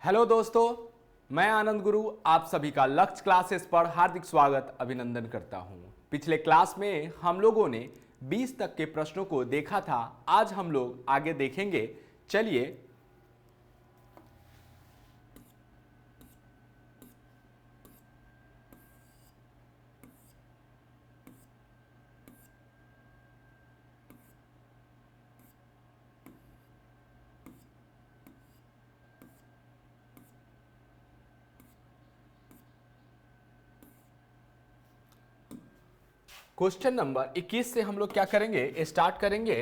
Hello दोस्तों, मैं आनंद गुरु आप सभी का लक्ष्य क्लासेस पर हार्दिक स्वागत अभिनंदन करता हूं। पिछले क्लास में हम लोगों ने 20 तक के प्रश्नों को देखा था। आज हम लोग आगे देखेंगे। चलिए क्वेश्चन नंबर 21 से हम लोग क्या करेंगे, स्टार्ट करेंगे।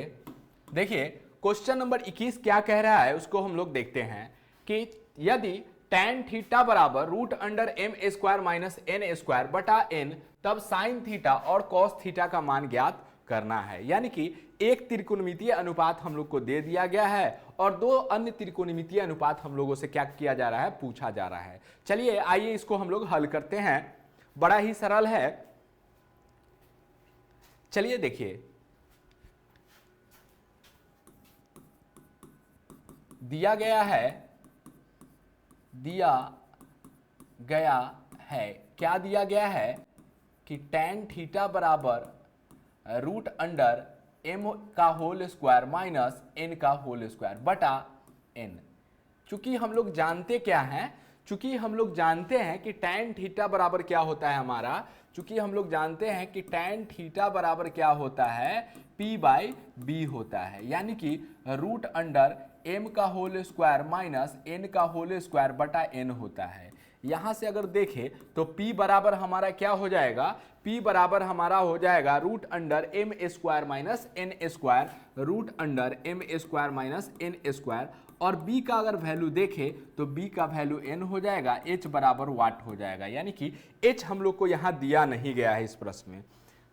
देखिए क्वेश्चन नंबर 21 क्या कह रहा है उसको हम लोग देखते हैं कि यदि tan थीटा बराबर root under M square minus N square बटा एन, तब साइन थीटा और कॉस थीटा का मान ज्ञात करना है। यानी कि एक त्रिकोणमितीय अनुपात हम लोग को दे दिया गया है और दो अन्य त्रिकोणमितीय अनुपात हम लोगों से क्या किया जा रहा है, पूछा जा रहा है। चलिए आइए इसको हम लोग हल करते हैं। बड़ा ही सरल है। चलिए देखिए, दिया गया है क्या दिया गया है कि tan थीटा बराबर रूट अंडर एम का होल स्क्वायर माइनस एन का होल स्क्वायर बटा एन। चूंकि हम लोग जानते क्या हैं, चूंकि हम लोग जानते हैं कि tan थीटा बराबर क्या होता है हमारा, चूंकि हम लोग जानते हैं कि tan थीटा बराबर क्या होता है, p बाई बी होता है। यानी कि रूट अंडर m का होल स्क्वायर माइनस n का होल स्क्वायर बटा n होता है। यहां से अगर देखें तो p बराबर हमारा क्या हो जाएगा, p बराबर हमारा हो जाएगा root under M square minus N square, root under M square minus N square. और b का अगर वैल्यू देखें तो b का वैल्यू n हो जाएगा, h बराबर वाट हो जाएगा। यानी कि h हम लोग को यहाँ दिया नहीं गया है इस प्रश्न में,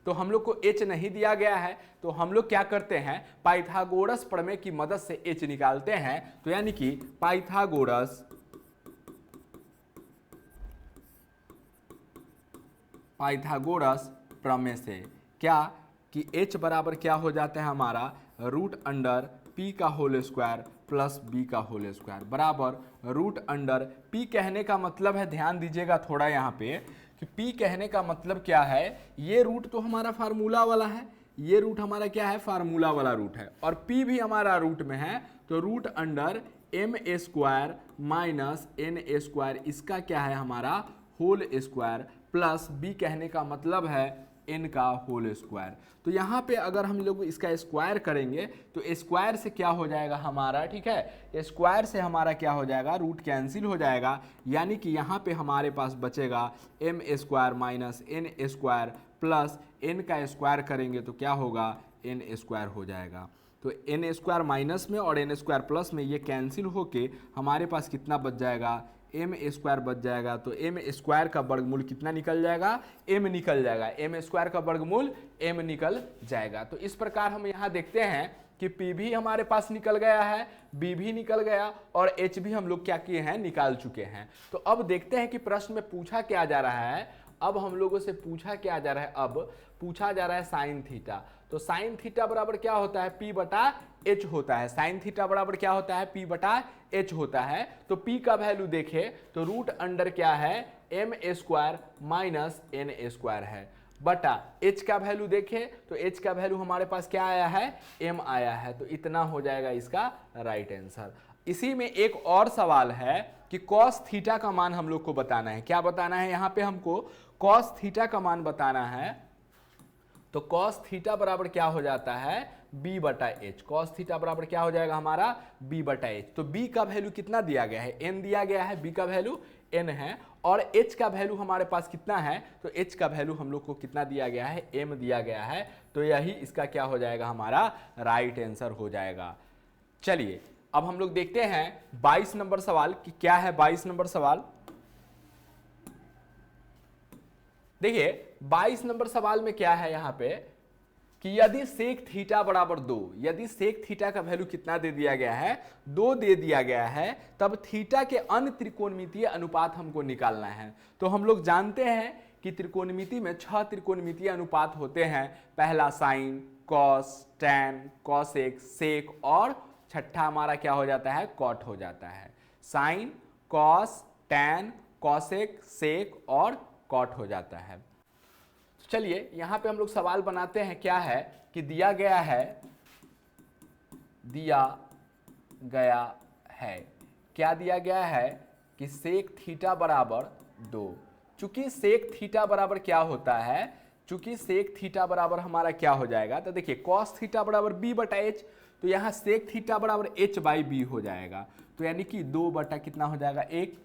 तो हम लोग को h नहीं दिया गया है, तो हम लोग क्या करते हैं, पाइथागोरस प्रमेय की मदद से h निकालते हैं। तो यानी कि पाइथागोरस प्रमेय से क्या कि h बराबर क्या हो जाता है हमारा, रूट अंडर p का होल स्क्वायर प्लस b का होल स्क्वायर बराबर रूट अंडर p कहने का मतलब है, ध्यान दीजिएगा थोड़ा यहाँ पे कि p कहने का मतलब क्या है, ये रूट तो हमारा फार्मूला वाला है, ये रूट हमारा क्या है, फार्मूला वाला रूट है, और p भी हमारा रूट में है। तो root under M square minus N square, इसका क्या है हमारा होल स्क्वायर प्लस b कहने का मतलब है n का होल स्क्वायर। तो यहाँ पे अगर हम लोग इसका स्क्वायर करेंगे तो स्क्वायर से क्या हो जाएगा हमारा, ठीक है, स्क्वायर से हमारा क्या हो जाएगा, रूट कैंसिल हो जाएगा। यानी कि यहाँ पे हमारे पास बचेगा M square minus N square plus n का स्क्वायर करेंगे तो क्या होगा, n स्क्वायर हो जाएगा। तो n स्क्वायर माइनस में और n स्क्वायर प्लस में ये कैंसिल होके हमारे पास कितना बच जाएगा, एम स्क्वायर बच जाएगा। तो एम स्क्वायर का वर्गमूल कितना निकल जाएगा, एम निकल जाएगा, एम स्क्वायर का वर्गमूल एम निकल जाएगा। तो इस प्रकार हम यहाँ देखते हैं कि पी भी हमारे पास निकल गया है, बी भी निकल गया और एच भी हम लोग क्या किए हैं, निकाल चुके हैं। तो अब देखते हैं कि प्रश्न में पूछा क्या जा रहा है। अब हम लोगों से पूछा क्या जा रहा है, अब पूछा जा रहा है साइन थीटा। तो साइन थीटा बराबर क्या होता है, p बटा h होता है। साइन थीटा बराबर क्या होता है, p बटा h होता है। तो p का वैल्यू देखे तो रूट अंडर क्या है, M square minus N square है बटा h का वैल्यू देखे तो h का वैल्यू हमारे पास क्या आया है, m आया है। तो इतना हो जाएगा इसका राइट आंसर। इसी में एक और सवाल है कि कॉस थीटा का मान हम लोग को बताना है। क्या बताना है, यहाँ पे हमको कॉस थीटा का मान बताना है। तो कॉस थीटा बराबर क्या हो जाता है, b बटा एच। कॉस थीटा बराबर क्या हो जाएगा हमारा, b बटा एच। तो b का वैल्यू कितना दिया गया है, n दिया गया है, b का वैल्यू n है और h का वैल्यू हमारे पास कितना है, तो h का वैल्यू हम लोग को कितना दिया गया है, m दिया गया है। तो यही इसका क्या हो जाएगा, हमारा राइट आंसर हो जाएगा। चलिए अब हम लोग देखते हैं 22 नंबर सवाल कि क्या है। 22 नंबर सवाल देखिए, 22 नंबर सवाल में क्या है यहाँ पे कि यदि सेक थीटा बराबर 2, यदि सेक थीटा का वैल्यू कितना दे दिया गया है, 2 दे दिया गया है, तब थीटा के अन्य त्रिकोणमितीय अनुपात हमको निकालना है। तो हम लोग जानते हैं कि त्रिकोणमिति में 6 त्रिकोणमितीय अनुपात होते हैं। पहला साइन, कॉस, टैन, कॉसेक, सेक और छठा हमारा क्या हो जाता है, कॉट हो जाता है। साइन, कॉस, टैन, कॉसेक, सेक और कॉट हो जाता है। तो चलिए यहां पे हम लोग सवाल बनाते हैं। क्या है कि दिया गया है क्या दिया गया है कि सेक थीटा बराबर 2। चूंकि सेक थीटा बराबर क्या होता है, चूंकि सेक थीटा बराबर हमारा क्या हो जाएगा, तो देखिए कॉस थीटा बराबर बी बटा एच, तो यहाँ सेक थीटा बराबर एच बाई बी हो जाएगा। तो यानी कि 2 बटा कितना हो जाएगा 1।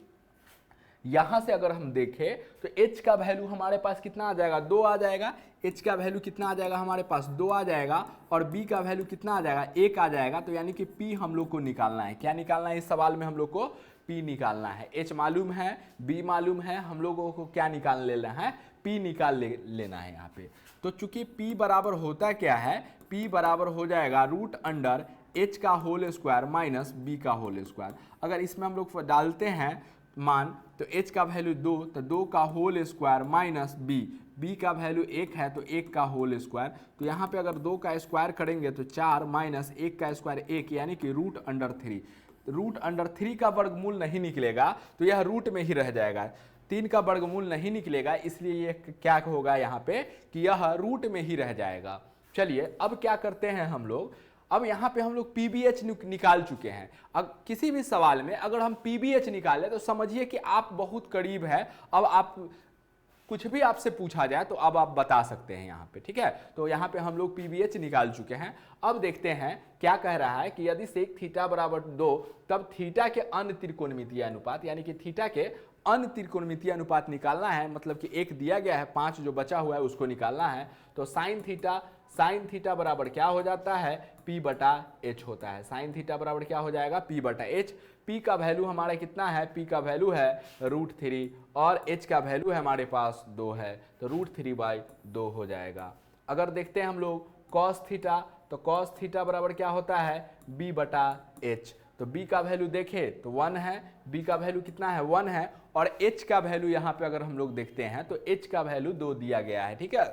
यहां से अगर हम देखें तो h का वैल्यू हमारे पास कितना आ जाएगा 2 आ जाएगा। h का वैल्यू कितना आ जाएगा हमारे पास 2 आ जाएगा और b का वैल्यू कितना आ जाएगा 1 आ जाएगा। तो यानी कि p हम लोग को निकालना है। क्या निकालना है इस सवाल में हम लोग को p निकालना है। h मालूम है, b मालूम है, हम लोगों को क्या निकाल लेना है p निकाल लेना है यहाँ पे। तो चूंकि p बराबर होता क्या है, p बराबर हो जाएगा रूट अंडर h का होल स्क्वायर माइनस b का होल स्क्वायर। अगर इसमें हम लोग डालते हैं मान तो h का वैल्यू 2, तो 2 का होल स्क्वायर माइनस b का वैल्यू 1 है तो 1 का होल स्क्वायर। तो यहाँ पे अगर 2 का स्क्वायर करेंगे तो 4 माइनस 1 का स्क्वायर 1 यानी कि रूट अंडर 3। रूट अंडर 3 का वर्गमूल नहीं निकलेगा तो यह रूट में ही रह जाएगा। 3 का वर्गमूल नहीं निकलेगा, इसलिए ये क्या होगा यहाँ पे कि यह रूट में ही रह जाएगा। चलिए अब क्या करते हैं हम लोग, अब यहाँ पे हम लोग पीबीएच निकाल चुके हैं। अब किसी भी सवाल में अगर हम पीबीएच निकालें तो समझिए कि आप बहुत करीब है। अब आप कुछ भी आपसे पूछा जाए तो अब आप बता सकते हैं यहाँ पे, ठीक है। तो यहाँ पे हम लोग पीबीएच निकाल चुके हैं। अब देखते हैं क्या कह रहा है कि यदि सेक थीटा बराबर 2 तब थीटा के अन्य त्रिकोणमितीय अनुपात, यानी कि थीटा के अन्य त्रिकोणमितीय अनुपात निकालना है। मतलब कि एक दिया गया है, 5 जो बचा हुआ है उसको निकालना है। तो साइन थीटा बराबर क्या हो जाता है p बटा h होता है। साइन थीटा बराबर क्या हो जाएगा p बटा h। p का वैल्यू हमारा कितना है, p का वैल्यू है √3 और h का वैल्यू है हमारे पास 2 है, तो √3 बाई 2 हो जाएगा। अगर देखते हैं हम लोग cos थीटा, तो cos थीटा बराबर क्या होता है b बटा h। तो b का वैल्यू देखें तो 1 है, b का वैल्यू कितना है 1 है और h का वैल्यू यहाँ पे अगर हम लोग देखते हैं तो h का वैल्यू 2 दिया गया है, ठीक है।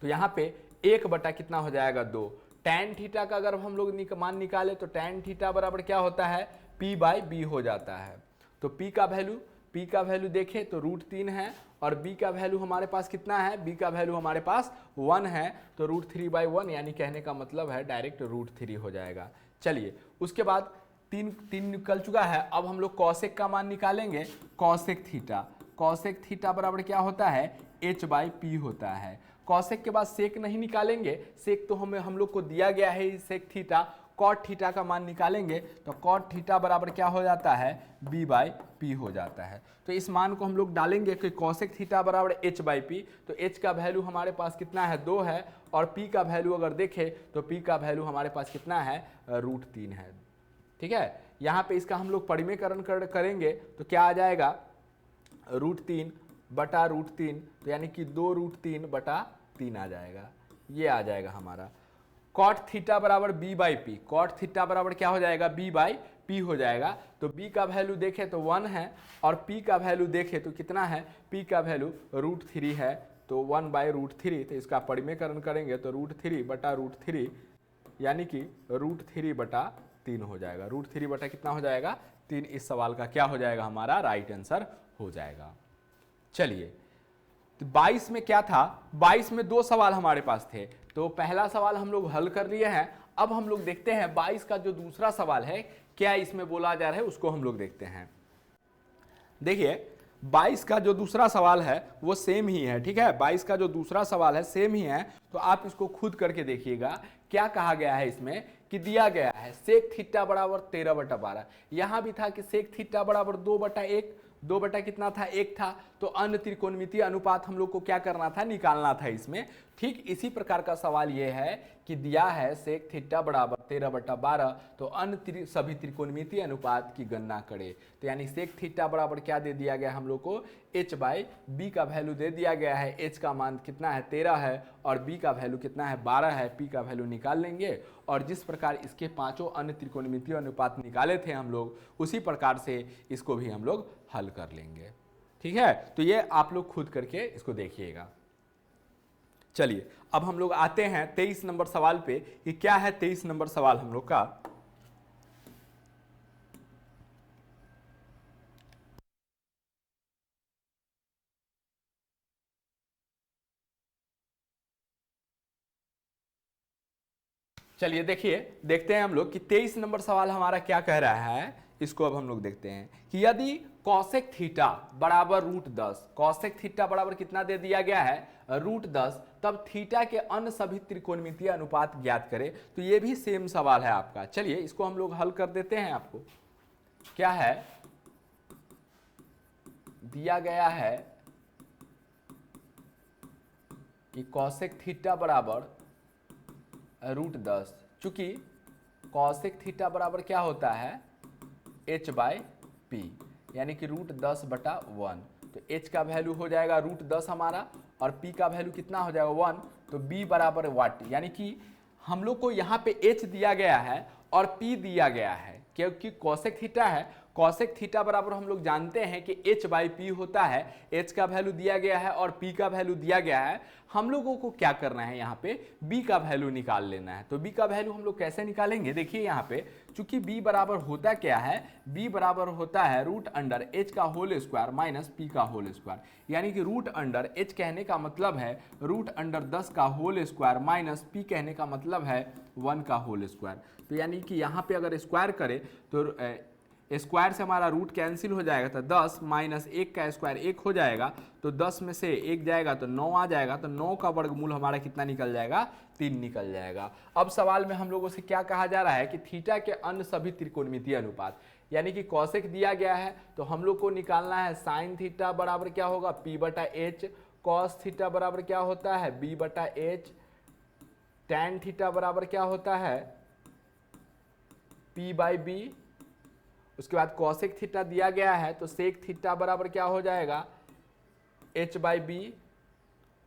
तो यहाँ पे 1 बटा कितना हो जाएगा 2। टैन थीटा का अगर हम लोग मान निकाले तो टैन थीटा बराबर क्या होता है p बाई बी हो जाता है। तो p का वैल्यू देखें तो √3 है और b का वैल्यू हमारे पास कितना है, b का वैल्यू हमारे पास 1 है, तो √3 बाई 1 यानी कहने का मतलब है डायरेक्ट √3 हो जाएगा। चलिए उसके बाद 3 निकल चुका है। अब हम लोग कॉसेक का मान निकालेंगे। कॉसेक थीटा बराबर क्या होता है h बाई पी होता है। कॉसेक के बाद सेक नहीं निकालेंगे, सेक तो हम लोग को दिया गया है सेक थीटा। कॉट थीटा का मान निकालेंगे तो कॉट थीटा बराबर क्या हो जाता है b बाई पी हो जाता है। तो इस मान को हम लोग डालेंगे कि कॉसेक थीटा बराबर h बाई पी, तो h का वैल्यू हमारे पास कितना है 2 है और p का वैल्यू अगर देखें तो p का वैल्यू हमारे पास कितना है √3 है, ठीक है। यहाँ पे इसका हम लोग परिमेयकरण करेंगे तो क्या आ जाएगा √3 बटा √3, तो यानी कि 2√3 बटा 3 आ जाएगा। ये आ जाएगा हमारा। कॉट थीटा बराबर b by P, cot theta बराबर क्या हो जाएगा b बाई पी हो जाएगा। तो b का वैल्यू देखें तो 1 है और p का वैल्यू देखें तो कितना है, p का वैल्यू √3 है, तो 1 बाई √3। तो इसका परिमेयकरण करेंगे तो √3 बटा √3 यानी कि √3 बटा 3 हो जाएगा। √3 बटा कितना हो जाएगा 3। इस सवाल का क्या हो जाएगा हमारा राइट आंसर हो जाएगा। चलिए तो 22 में क्या था, 22 में 2 सवाल हमारे पास थे। तो पहला सवाल हम लोग हल कर लिए हैं। अब हम लोग देखते हैं 22 का जो दूसरा सवाल है क्या इसमें बोला जा रहा है उसको हम लोग देखते हैं। देखिए 22 का जो दूसरा सवाल है वो सेम ही है, ठीक है। 22 का जो दूसरा सवाल है सेम ही है, तो आप इसको खुद करके देखिएगा। क्या कहा गया है इसमें कि दिया गया है सेक थीटा बराबर 13 बटा 12। यहां भी था कि सेक थीटा बराबर 2 बटा 1, 2 बटा कितना था 1 था। तो अन्य त्रिकोणमितीय अनुपात हम लोग को क्या करना था निकालना था इसमें। ठीक इसी प्रकार का सवाल यह है कि दिया है सेक थीटा बराबर 13 बटा 12, तो अन्य सभी त्रिकोणमितीय अनुपात की गणना करें। तो यानी सेक थीटा बराबर क्या दे दिया गया हम लोग को h बाई बी का वैल्यू दे दिया गया है। h का मान कितना है 13 है और b का वैल्यू कितना है 12 है। p का वैल्यू निकाल लेंगे और जिस प्रकार इसके पांचों अन्य त्रिकोणमितीय अनुपात निकाले थे हम लोग, उसी प्रकार से इसको भी हम लोग हल कर लेंगे, ठीक है। तो ये आप लोग खुद करके इसको देखिएगा। चलिए अब हम लोग आते हैं 23 नंबर सवाल पे कि क्या है 23 नंबर सवाल हम लोग का। चलिए देखिए, देखते हैं हम लोग कि 23 नंबर सवाल हमारा क्या कह रहा है। इसको अब हम लोग देखते हैं कि यदि कॉसेक थीटा बराबर √10, कॉसेक थीटा बराबर कितना दे दिया गया है √10, तब थीटा के अन्य सभी त्रिकोणमितीय अनुपात ज्ञात करें। तो ये भी सेम सवाल है आपका। चलिए इसको हम लोग हल कर देते हैं। आपको क्या है दिया गया है कि कॉसेक थीटा बराबर √10, चूंकि कॉसेक थीटा बराबर क्या होता है h/p, यानी कि √10/1। तो h का वैल्यू हो जाएगा √10 हमारा, और p का वैल्यू कितना हो जाएगा 1। तो b बराबर वाट, यानी कि हम लोग को यहाँ पे h दिया गया है और p दिया गया है, क्योंकि कॉसेक थीटा है। कॉसेक थीटा बराबर हम लोग जानते हैं कि h/p होता है। h का वैल्यू दिया गया है और p का वैल्यू दिया गया है। हम लोगों को क्या करना है, यहाँ पे b का वैल्यू निकाल लेना है। तो b का वैल्यू हम लोग कैसे निकालेंगे, देखिए यहाँ पे चूंकि b बराबर होता क्या है, b बराबर होता है √h का होल स्क्वायर माइनस p का होल स्क्वायर, यानी कि √h कहने का मतलब है √10 का होल स्क्वायर माइनस p कहने का मतलब है 1 का होल स्क्वायर। तो यानी कि यहाँ पे अगर स्क्वायर करें तो स्क्वायर से हमारा रूट कैंसिल हो जाएगा, तो 10 माइनस 1 का स्क्वायर 1 हो जाएगा। तो 10 में से 1 जाएगा तो 9 आ जाएगा। तो 9 का वर्गमूल हमारा कितना निकल जाएगा, 3 निकल जाएगा। अब सवाल में हम लोगों से क्या कहा जा रहा है कि थीटा के अन्य सभी त्रिकोणमितीय अनुपात, यानी कि कॉसेक दिया गया है तो हम लोग को निकालना है साइन थीटा बराबर क्या होगा p/h, कॉस थीटा बराबर क्या होता है b/h, टैन थीटा बराबर क्या होता है p/b। उसके बाद कॉसेक थीटा दिया गया है तो सेक थीटा बराबर क्या हो जाएगा h/b,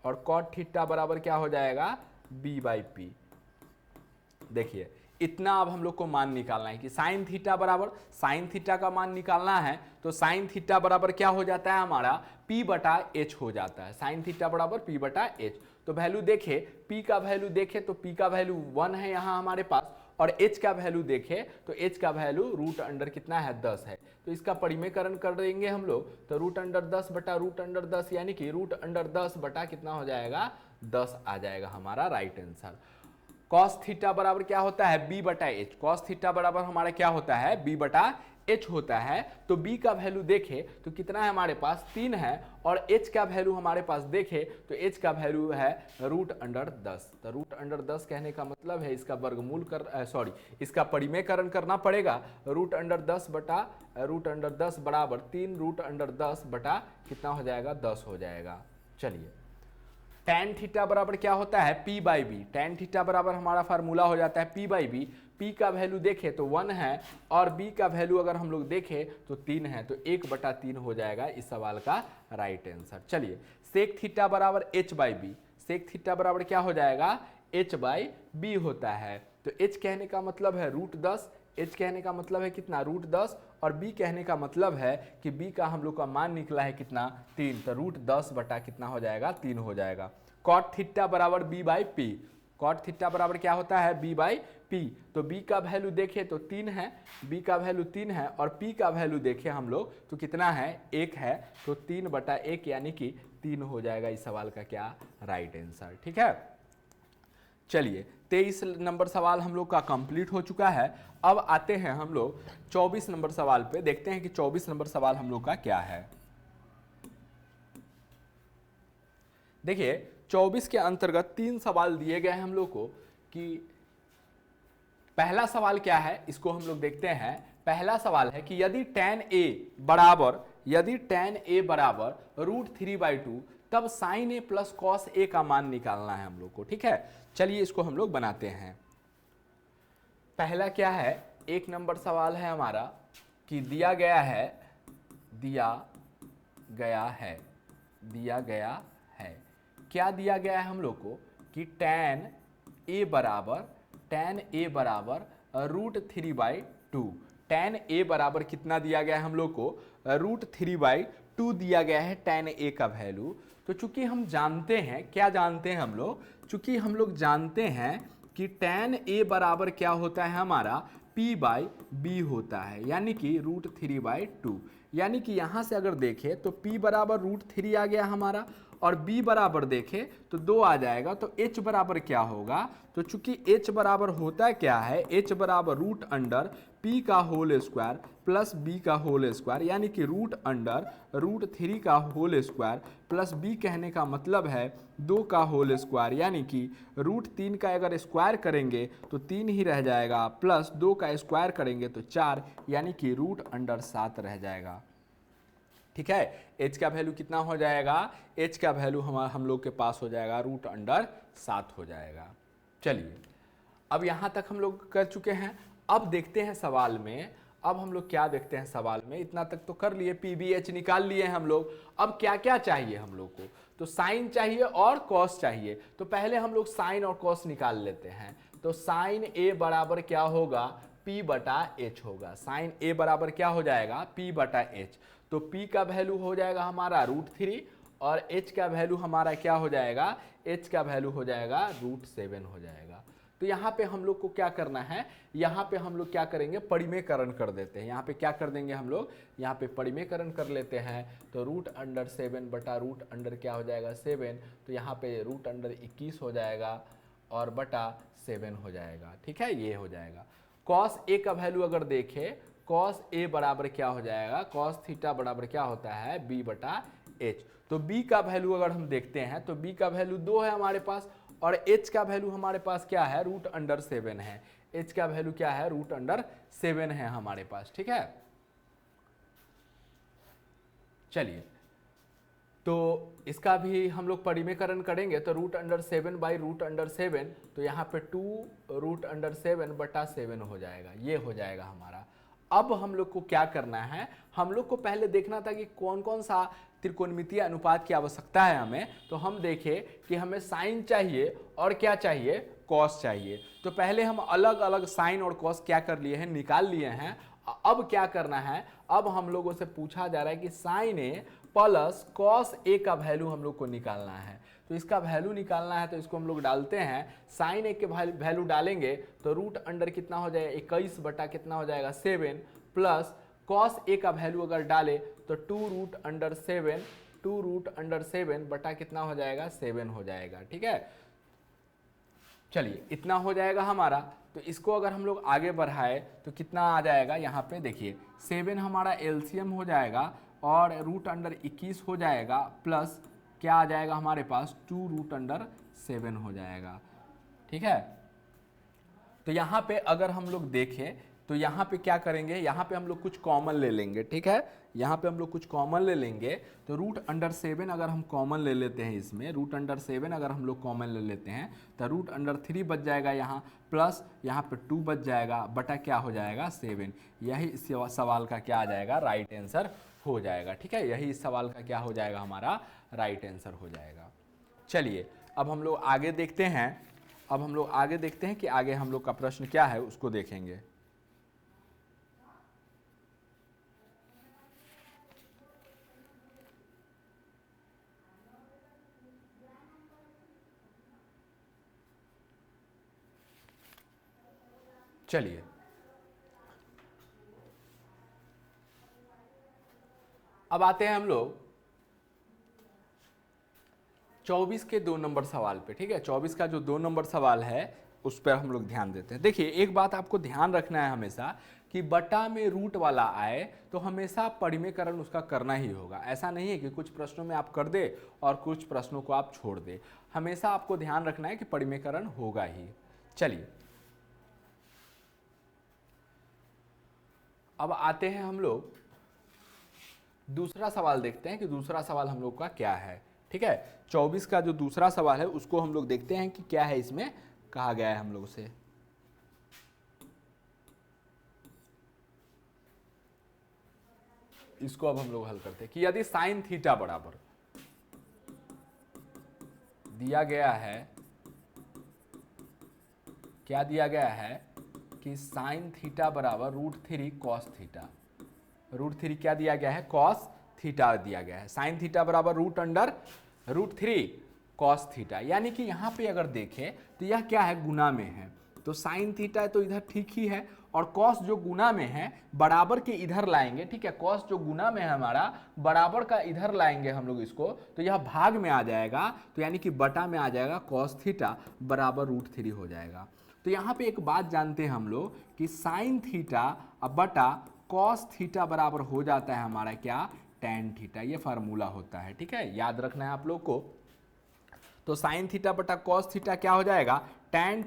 और कॉट थीटा बराबर क्या हो जाएगा b/p। देखिए इतना अब हम लोग को मान निकालना है कि साइन थीटा बराबर, साइन थीटा का मान निकालना है तो साइन थीटा बराबर क्या हो जाता है हमारा p/h हो जाता है। साइन थीटा बराबर p/h। तो वैल्यू देखे, p का वैल्यू देखे तो p का वैल्यू 1 है यहाँ हमारे पास, और h का वैल्यू देखे तो h का वैल्यू √अंडर कितना है 10 है। तो इसका परिमेयकरण कर देंगे हम लोग, तो √10/√10 यानी कि √10 बटा कितना हो जाएगा 10 आ जाएगा हमारा राइट आंसर। कॉस थीटा बराबर क्या होता है b/h, कॉस थीटा बराबर हमारा क्या होता है b/h होता है। तो b का वैल्यू देखे तो कितना है हमारे पास 3 है, और h का वैल्यू हमारे पास देखे तो h का वैल्यू है √10। तो √10 कहने का मतलब है इसका वर्गमूल इसका परिमेयकरण करना पड़ेगा। √10 बराबर 3 √10 बटा कितना हो जाएगा 10 हो जाएगा। चलिए टैन थीटा बराबर क्या होता है p/b, टैन थीटा बराबर हमारा फार्मूला हो जाता है p/b। p का वैल्यू देखे तो 1 है, और b का वैल्यू अगर हम लोग देखें तो 3 है, तो 1/3 हो जाएगा इस सवाल का राइट आंसर। चलिए सेक थीटा बराबर h/b, सेक थीटा बराबर क्या हो जाएगा h/b होता है। तो h कहने का मतलब है √10, h कहने का मतलब है कितना √10, और b कहने का मतलब है कि b का हम लोग का मान निकला है कितना 3, तो √10 बटा कितना हो जाएगा 3 हो जाएगा। कॉट थीटा बराबर b/p, कॉट थीटा बराबर क्या होता है b/p। तो b का वैल्यू देखे तो 3 है, b का वैल्यू 3 है, और p का वैल्यू देखे हम लोग तो कितना है 1 है। तो 3/1 यानी कि 3 हो जाएगा इस सवाल का क्या राइट आंसर। ठीक है, चलिए 23 नंबर सवाल हम लोग का कंप्लीट हो चुका है। अब आते हैं हम लोग 24 नंबर सवाल पे, देखते हैं कि 24 नंबर सवाल हम लोग का क्या है। देखिए 24 के अंतर्गत 3 सवाल दिए गए हैं हम लोग को कि पहला सवाल क्या है इसको हम लोग देखते हैं। पहला सवाल है कि यदि tan a बराबर √3/2 तब sin a plus cos a का मान निकालना है हम लोग को। ठीक है, चलिए इसको हम लोग बनाते हैं। पहला क्या है, 1 नंबर सवाल है हमारा कि दिया गया है क्या दिया गया है हम लोग को कि tan a बराबर √3/2, tan a बराबर कितना दिया गया है हम लोग को √3/2 दिया गया है tan a का वैल्यू। तो चूंकि हम जानते हैं, क्या जानते हैं हम लोग, चूंकि हम लोग जानते हैं कि tan a बराबर क्या होता है हमारा p/b होता है, यानी कि √3/2। यानी कि यहाँ से अगर देखें तो p बराबर √3 आ गया हमारा, और b बराबर देखें तो 2 आ जाएगा। तो h बराबर क्या होगा, तो चूंकि h बराबर होता क्या है, h बराबर रूट अंडर p का होल स्क्वायर प्लस b का होल स्क्वायर, यानी कि रूट अंडर रूट 3 का होल स्क्वायर प्लस b कहने का मतलब है 2 का होल स्क्वायर, यानी कि रूट 3 का अगर स्क्वायर करेंगे तो 3 ही रह जाएगा, प्लस 2 का स्क्वायर करेंगे तो 4, यानी कि रूट अंडर 7 रह जाएगा। ठीक है, h का वैल्यू कितना हो जाएगा, h का वैल्यू हम लोग के पास हो जाएगा रूट अंडर 7 हो जाएगा। चलिए, अब यहाँ तक हम लोग कर चुके हैं। अब देखते हैं सवाल में, अब हम लोग क्या देखते हैं सवाल में, इतना तक तो कर लिए, PBH निकाल लिए हम लोग। अब क्या क्या चाहिए हम लोग को, तो साइन चाहिए और कॉस चाहिए। तो पहले हम लोग साइन और कॉस निकाल लेते हैं। तो साइन A बराबर क्या होगा, P बटा H होगा। साइन A बराबर क्या हो जाएगा, P बटा H। तो P का वैल्यू हो जाएगा हमारा रूट 3 और H का वैल्यू हमारा क्या हो जाएगा, H का वैल्यू हो जाएगा रूट 7 हो जाएगा। तो यहाँ पे हम लोग को क्या करना है, यहाँ पे हम लोग क्या करेंगे, परिमेयकरण कर देते हैं। यहाँ पे क्या कर देंगे हम लोग, यहाँ पे परिमेयकरण कर लेते हैं। तो रूट अंडर 7 बटा रूट अंडर क्या हो जाएगा 7, तो यहाँ पे रूट अंडर 21 हो जाएगा और बटा 7 हो जाएगा। ठीक है, ये हो जाएगा। कॉस ए का वैल्यू अगर देखें, कॉस ए बराबर क्या हो जाएगा, कॉस थीटा बराबर क्या होता है, बी बटा एच। तो बी का वैल्यू अगर हम देखते हैं तो बी का वैल्यू 2 है हमारे पास, और h का वैल्यू हमारे पास क्या है, रूट अंडर 7 है। h का वैल्यू क्या है, रूट अंडर 7 है हमारे पास। ठीक है, चलिए, तो इसका भी हम लोग परिमेयकरण करेंगे। तो root under 7 by root under 7, तो यहाँ पे 2 रूट अंडर 7 बटा 7 हो जाएगा, ये हो जाएगा हमारा। अब हम लोग को क्या करना है, हम लोग को पहले देखना था कि कौन कौन सा त्रिकोणमितीय अनुपात की आवश्यकता है हमें। तो हम देखें कि हमें साइन चाहिए और क्या चाहिए, कॉस चाहिए। तो पहले हम अलग अलग साइन और कॉस क्या कर लिए हैं, निकाल लिए हैं। अब क्या करना है, अब हम लोगों से पूछा जा रहा है कि sign A plus cos A का वैल्यू हम लोग को निकालना है। तो इसका वैल्यू निकालना है, तो इसको हम लोग डालते हैं। साइन ए के वैल्यू डालेंगे तो रूट अंडर कितना हो जाएगा, 21 बटा कितना हो जाएगा 7, प्लस कॉस ए का वैल्यू अगर डाले तो 2 रूट अंडर 7, 2 रूट अंडर 7 बटा कितना हो जाएगा 7 हो जाएगा। ठीक है, चलिए, इतना हो जाएगा हमारा। तो इसको अगर हम लोग आगे बढ़ाए तो कितना आ जाएगा, यहाँ पे देखिए 7 हमारा एलसीएम हो जाएगा और रूट अंडर 21 हो जाएगा, प्लस क्या आ जाएगा हमारे पास 2 रूट अंडर 7 हो जाएगा। ठीक है, तो यहाँ पे अगर हम लोग देखें तो यहाँ पे क्या करेंगे, यहाँ पे हम लोग कुछ कॉमन ले लेंगे। ठीक है, यहाँ पे हम लोग कुछ कॉमन ले लेंगे। तो रूट अंडर 7 अगर हम कॉमन ले लेते हैं, इसमें रूट अंडर 7 अगर हम लोग कॉमन ले लेते हैं तो रूट अंडर 3 बच जाएगा यहाँ, प्लस यहाँ पे 2 बच जाएगा, बटा क्या हो जाएगा 7। यही इस सवाल का क्या आ जाएगा, राइट आंसर हो जाएगा। ठीक है, यही इस सवाल का क्या हो जाएगा, हमारा राइट आंसर हो जाएगा। चलिए, अब हम लोग आगे देखते हैं। अब हम लोग आगे देखते हैं कि आगे हम लोग का प्रश्न क्या है, उसको देखेंगे। चलिए, अब आते हैं हम लोग 24 के 2 नंबर सवाल पे। ठीक है, 24 का जो 2 नंबर सवाल है उस पर हम लोग ध्यान देते हैं। देखिए, एक बात आपको ध्यान रखना है हमेशा कि बटा में रूट वाला आए तो हमेशा परिमेयकरण उसका करना ही होगा। ऐसा नहीं है कि कुछ प्रश्नों में आप कर दे और कुछ प्रश्नों को आप छोड़ दे, हमेशा आपको ध्यान रखना है कि परिमेयकरण होगा ही। चलिए, अब आते हैं हम लोग दूसरा सवाल देखते हैं कि दूसरा सवाल हम लोग का क्या है। ठीक है, 24 का जो दूसरा सवाल है उसको हम लोग देखते हैं कि क्या है इसमें कहा गया है हम लोग से। इसको अब हम लोग हल करते हैं कि यदि साइन थीटा बराबर दिया गया है, क्या दिया गया है कि साइन थीटा बराबर रूट 3 कॉस थीटा, रूट 3 क्या दिया गया है, कॉस थीटा दिया गया है। साइन थीटा बराबर root under root 3 cos theta, यानी कि यहाँ पे अगर देखें तो यह क्या है, गुना में है। तो साइन थीटा तो इधर ठीक ही है, और कॉस जो गुना में है बराबर के इधर लाएंगे, ठीक है, कॉस जो गुना में है हमारा बराबर का इधर लाएंगे हम लोग इसको, तो यह भाग में आ जाएगा, तो यानी कि बटा में आ जाएगा, कॉस थीटा बराबर √3 हो जाएगा। तो यहाँ पे एक बात जानते हैं हम लोग कि साइन थीटा बटा कॉस थीटा बराबर हो जाता है हमारा क्या, टैन थीटा, ये फार्मूला होता है, ठीक है, याद रखना है आप लोग को। तो साइन थीटा बटा कॉस थीटा क्या हो जाएगा, टैन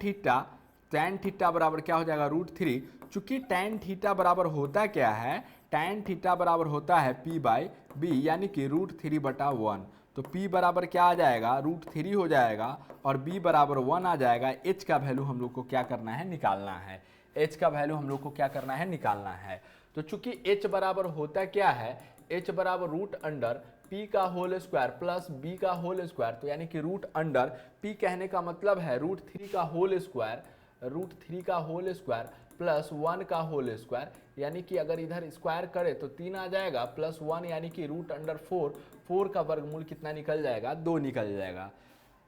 थीटा बराबर क्या हो जाएगा, √3। चूंकि टैन थीटा बराबर होता क्या है, टैन थीटा बराबर होता है p/b, यानी कि √3/1। तो p बराबर क्या आ जाएगा, √3 हो जाएगा, और b बराबर 1 आ जाएगा। h का वैल्यू हम लोग को क्या करना है, निकालना है। h का वैल्यू हम लोग को क्या करना है, निकालना है। तो चूंकि h बराबर होता क्या है, h बराबर √अंडर p का होल स्क्वायर प्लस b का होल स्क्वायर, तो यानी कि √अंडर p कहने का मतलब है √3 का होल स्क्वायर, √3 का होल स्क्वायर प्लस 1 का होल स्क्वायर, यानी कि अगर इधर स्क्वायर करे तो 3 आ जाएगा, प्लस 1 यानी कि √4, 4 का वर्गमूल कितना निकल जाएगा, 2 निकल जाएगा।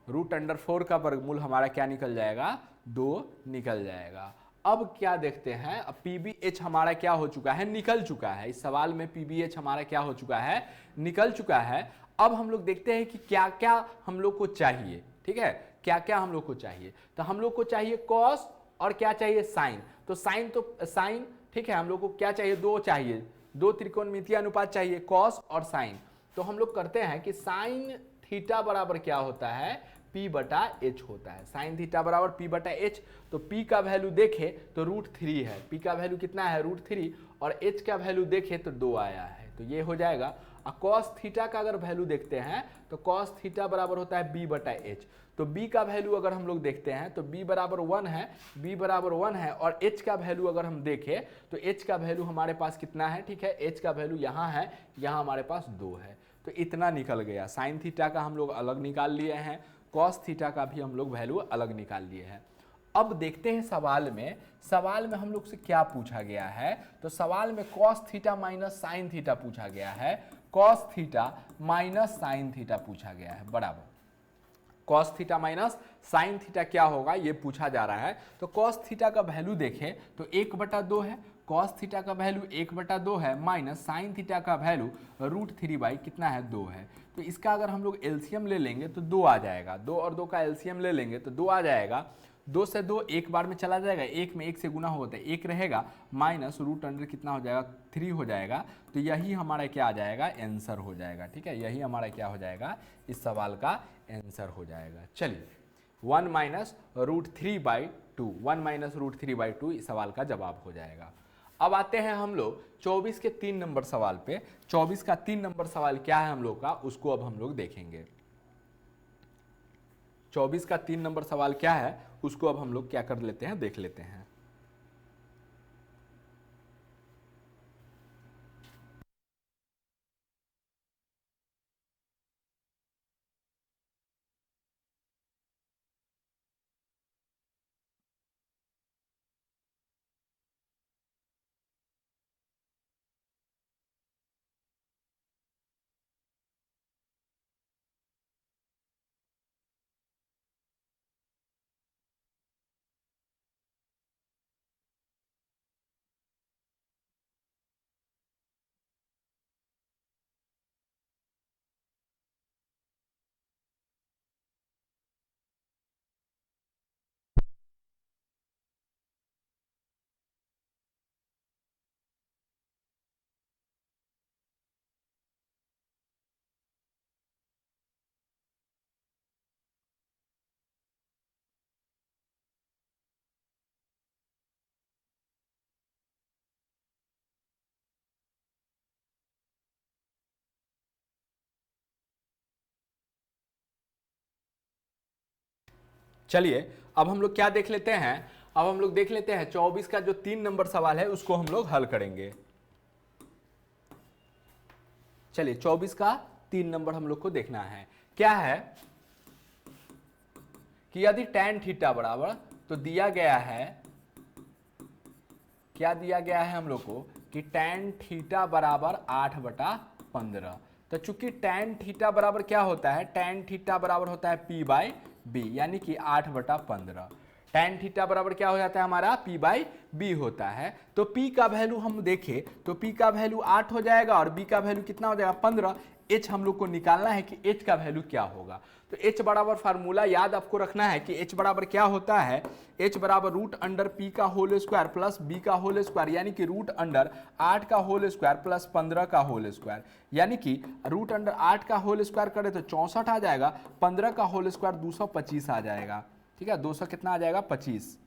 √4 का वर्गमूल हमारा क्या निकल जाएगा, 2 निकल जाएगा। अब क्या देखते हैं, अब PBH हमारा क्या हो चुका है, निकल चुका है। इस सवाल में PBH हमारा क्या हो चुका है, निकल चुका है। अब हम लोग देखते हैं कि क्या क्या हम लोग को चाहिए, ठीक है, क्या क्या हम लोग को चाहिए। तो हम लोग को चाहिए कॉस और क्या चाहिए, साइन। तो साइन ठीक है, हम लोग को क्या चाहिए, 2 चाहिए, 2 त्रिकोणमितीय अनुपात चाहिए, कॉस और साइन। तो हम लोग करते हैं कि साइन थीटा बराबर क्या होता है, p/h होता है। साइन थीटा बराबर p/h। तो p का वैल्यू देखे तो √3 है, p का वैल्यू कितना है, √3, और h का वैल्यू देखे तो 2 आया है, तो ये हो जाएगा। और कॉस थीटा का अगर वैल्यू देखते हैं तो कॉस थीटा बराबर होता है b/h। तो b का वैल्यू अगर हम लोग देखते हैं तो b बराबर 1 है, b बराबर 1 है, और h का वैल्यू अगर हम देखें तो h का वैल्यू हमारे पास कितना है, ठीक है, h का वैल्यू यहाँ है, यहाँ हमारे पास 2 है। तो इतना निकल गया। साइन थीटा का हम लोग अलग निकाल लिए हैं, कॉस थीटा का भी हम लोग वैल्यू अलग निकाल लिए हैं। अब देखते हैं सवाल में हम लोग से क्या पूछा गया है। तो सवाल में cos theta minus sine theta पूछा गया है, cos theta minus sine theta पूछा गया है, बराबर cos theta minus sine theta क्या होगा ये पूछा जा रहा है। तो कॉस थीटा का वैल्यू देखें तो 1/2 है, कॉस थीटा का वैल्यू 1/2 है, माइनस साइन थीटा का वैल्यू √3 कितना है, 2 है। तो इसका अगर हम लोग एलसीएम ले लेंगे तो 2 आ जाएगा, 2 और 2 का एलसीएम ले लेंगे तो 2 आ जाएगा। 2 से 2 एक बार में चला जाएगा, 1 में 1 से गुना होता है, 1 रहेगा, माइनस √अंडर कितना हो जाएगा, 3 हो जाएगा। तो यही हमारा क्या आ जाएगा, आंसर हो जाएगा, ठीक है, यही हमारा क्या हो जाएगा, इस सवाल का आंसर हो जाएगा। चलिए 1 माइनस √3/2, 1 माइनस √3/2 इस सवाल का जवाब हो जाएगा। अब आते हैं हम लोग 24 के 3 नंबर सवाल पे। 24 का 3 नंबर सवाल क्या है हम लोग का, उसको अब हम लोग देखेंगे। 24 का 3 नंबर सवाल क्या है उसको अब हम लोग क्या कर लेते हैं, देख लेते हैं। चलिए अब हम लोग क्या देख लेते हैं, अब हम लोग देख लेते हैं 24 का जो 3 नंबर सवाल है उसको हम लोग हल करेंगे। चलिए 24 का 3 नंबर हम लोग को देखना है। क्या है कि यदि tan थीटा बराबर, तो दिया गया है, क्या दिया गया है हम लोग को कि tan थीटा बराबर 8/15। तो चूंकि tan थीटा बराबर क्या होता है, tan थीटा बराबर होता है p/b, यानी कि 8/15। tan थीटा बराबर क्या हो जाता है हमारा p बाई बी होता है। तो p का वैल्यू हम देखें तो p का वैल्यू 8 हो जाएगा और b का वैल्यू कितना हो जाएगा 15। h हम लोग को निकालना है कि h का वैल्यू क्या होगा। तो h बराबर फार्मूला याद आपको रखना है कि h बराबर क्या होता है, h बराबर रूट अंडर p का होल स्क्वायर प्लस b का होल स्क्वायर, यानी कि रूट अंडर 8 का होल स्क्वायर प्लस 15 का होल स्क्वायर, यानी कि रूट अंडर 8 का होल स्क्वायर करें तो 64 आ जाएगा, 15 का होल स्क्वायर 225 आ जाएगा। ठीक है, 200 कितना आ जाएगा 25।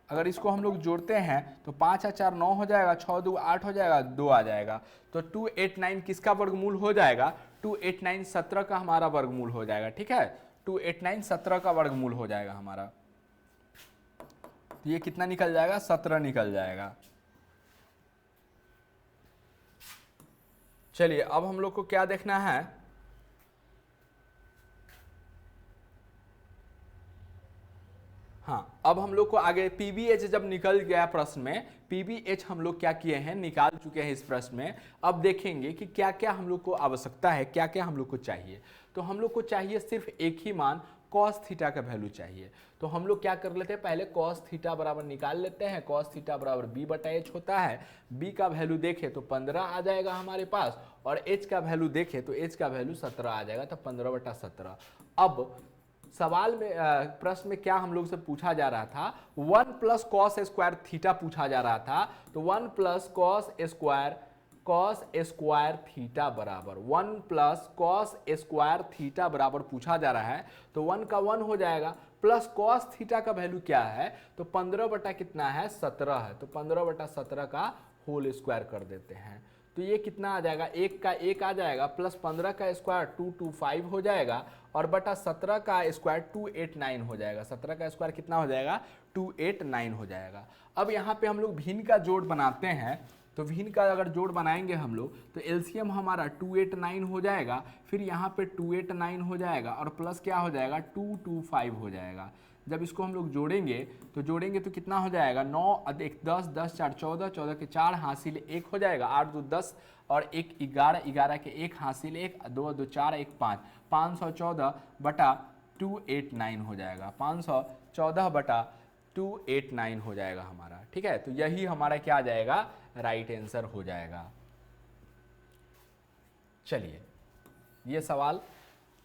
अगर इसको हम लोग जोड़ते हैं तो 5 और 4 9 हो जाएगा, 6 2 8 हो जाएगा, 2 आ जाएगा। तो 289 किसका वर्गमूल हो जाएगा, 289 17 का हमारा वर्गमूल हो जाएगा। ठीक है, 289 17 का वर्गमूल हो जाएगा हमारा। तो ये कितना निकल जाएगा, 17 निकल जाएगा। चलिए अब हम लोग को क्या देखना है, हाँ अब हम लोग को आगे पीबीएच जब निकल गया प्रश्न में, पीबीएच हम लोग क्या किए हैं, निकाल चुके हैं इस प्रश्न में। अब देखेंगे कि क्या क्या हम लोग को आवश्यकता है, क्या क्या हम लोग को चाहिए। तो हम लोग को चाहिए सिर्फ एक ही मान, कॉस थीटा का वैल्यू चाहिए। तो हम लोग क्या कर लेते हैं, पहले कॉस थीटा बराबर निकाल लेते हैं। कॉस थीटा बराबर बी बटा एच होता है। बी का वैल्यू देखें तो 15 आ जाएगा हमारे पास, और एच का वैल्यू देखें तो एच का वैल्यू 17 आ जाएगा, तो 15 बटा 17। अब सवाल में प्रश्न में क्या हम लोग से पूछा जा रहा था, 1 प्लस कॉस स्क्वायर थीटा पूछा जा रहा था। तो 1 प्लस कॉस स्क्वायर थीटा बराबर 1 प्लस कॉस स्क्वायर थीटा बराबर पूछा जा रहा है। तो 1 का 1 हो जाएगा, प्लस कॉस थीटा का वैल्यू क्या है, तो 15 बटा कितना है 17 है, तो 15 बटा 17 का होल स्क्वायर कर देते हैं। तो ये कितना आ जाएगा, 1 का 1 आ जाएगा, प्लस 15 का स्क्वायर 225 हो जाएगा, और बटा 17 का स्क्वायर 289 हो जाएगा। 17 का स्क्वायर कितना हो जाएगा, 289 हो जाएगा। अब यहाँ पे हम लोग भिन्न का जोड़ बनाते हैं। तो भिन्न का अगर जोड़ बनाएंगे हम लोग तो एलसीएम हमारा 289 हो जाएगा, फिर यहाँ पे 289 हो जाएगा, और प्लस क्या हो जाएगा 225 हो जाएगा। जब इसको हम लोग जोड़ेंगे तो कितना हो जाएगा, 9 अधिक 10, 10 4 14, 14 के 4 हासिल 1 हो जाएगा, 8 2 10 और 1 11, 11 के 1 हासिल 1, 2 2 4 1 5, 514 बटा 289 हो जाएगा, 514 बटा 289 हो जाएगा हमारा। ठीक है, तो यही हमारा क्या आ जाएगा, राइट आंसर हो जाएगा। चलिए ये सवाल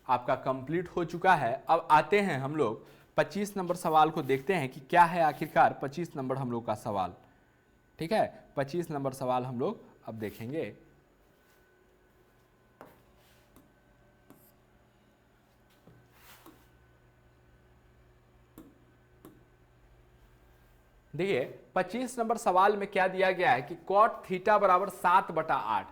आपका कंप्लीट हो चुका है। अब आते हैं हम लोग 25 नंबर सवाल को देखते हैं कि क्या है आखिरकार 25 नंबर हम लोग का सवाल। ठीक है, 25 नंबर सवाल हम लोग अब देखेंगे। देखिए 25 नंबर सवाल में क्या दिया गया है कि कॉट थीटा बराबर 7 बटा 8।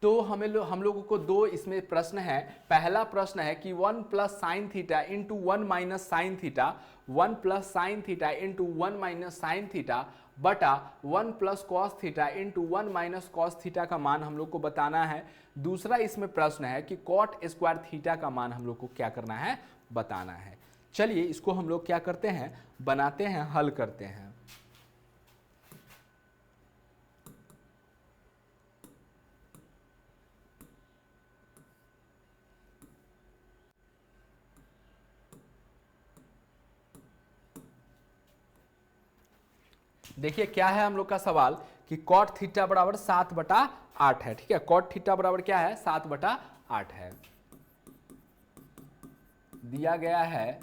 तो हम लोगों को दो इसमें प्रश्न है। पहला प्रश्न है कि 1 plus sine theta into 1 minus sine theta, 1 plus sine theta into 1 minus sine theta बटा 1 plus cos theta into 1 minus cos theta का मान हम लोग को बताना है। दूसरा इसमें प्रश्न है कि कॉट स्क्वायर थीटा का मान हम लोग को क्या करना है, बताना है। चलिए इसको हम लोग क्या करते हैं, बनाते हैं, हल करते हैं। देखिए क्या है हम लोग का सवाल कि कॉट थीटा बराबर 7 बटा 8 है। ठीक है, कॉट थीटा बराबर क्या है, 7 बटा 8 है। दिया गया है,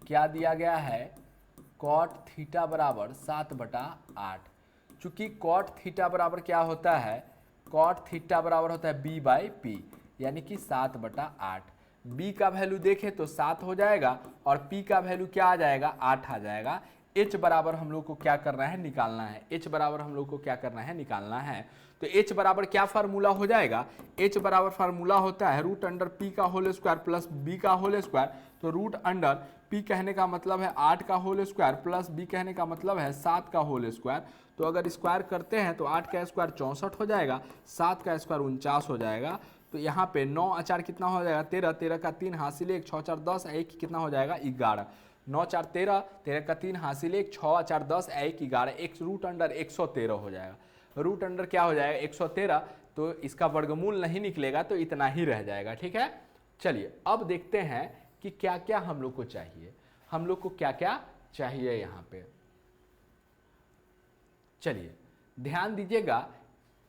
क्या दिया गया है, कॉट थीटा बराबर 7 बटा 8। चूंकि कॉट थीटा बराबर क्या होता है, कॉट थीटा बराबर होता है b बाई पी, यानी कि 7 बटा 8। b का वैल्यू देखें तो 7 हो जाएगा, और p का वैल्यू क्या आ जाएगा, 8 आ जाएगा। h बराबर हम लोग को क्या करना है, निकालना है। h बराबर हम लोग को क्या करना है, निकालना है। तो h बराबर क्या फार्मूला हो जाएगा, h बराबर फार्मूला होता है रूट अंडर p का होल स्क्वायर प्लस b का होल स्क्वायर। तो रूट अंडर p कहने का मतलब है 8 का होल स्क्वायर प्लस b कहने का मतलब है 7 का होल स्क्वायर। तो अगर स्क्वायर करते हैं तो 8 का स्क्वायर 64 हो जाएगा, 7 का स्क्वायर 49 हो जाएगा। तो यहाँ पे 9 4 कितना हो जाएगा, 13, 13 का 3 हासिल 1, 6 4 10, 1 कितना हो जाएगा 11, 9 4 13, 13 का 3 हासिल 1, 6 4 10, 1 11, 1 रूट अंडर 113 हो जाएगा। रूट अंडर क्या हो जाएगा 113, तो इसका वर्गमूल नहीं निकलेगा तो इतना ही रह जाएगा। ठीक है, चलिए अब देखते हैं कि क्या क्या हम लोग को चाहिए, हम लोग को क्या क्या चाहिए यहाँ पे। चलिए ध्यान दीजिएगा,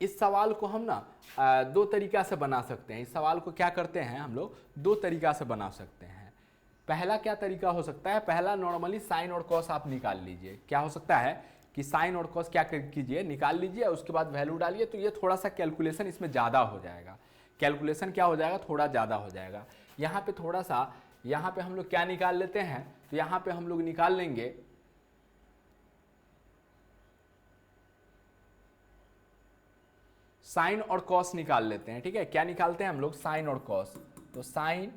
इस सवाल को हम ना दो तरीका से बना सकते हैं। इस सवाल को क्या करते हैं हम लोग, दो तरीका से बना सकते हैं। पहला क्या तरीका हो सकता है, पहला नॉर्मली साइन और कॉस आप निकाल लीजिए। क्या हो सकता है कि साइन और कॉस क्या कीजिए, निकाल लीजिए, उसके बाद वैल्यू डालिए, तो ये थोड़ा सा कैलकुलेशन इसमें ज़्यादा हो जाएगा। कैलकुलेशन क्या हो जाएगा, थोड़ा ज़्यादा हो जाएगा। यहाँ पे थोड़ा सा, यहाँ पे हम लोग क्या निकाल लेते हैं, तो यहाँ पे हम लोग निकाल लेंगे साइन और कॉस निकाल लेते हैं। ठीक है, क्या निकालते हैं हम लोग, साइन और कॉस। तो साइन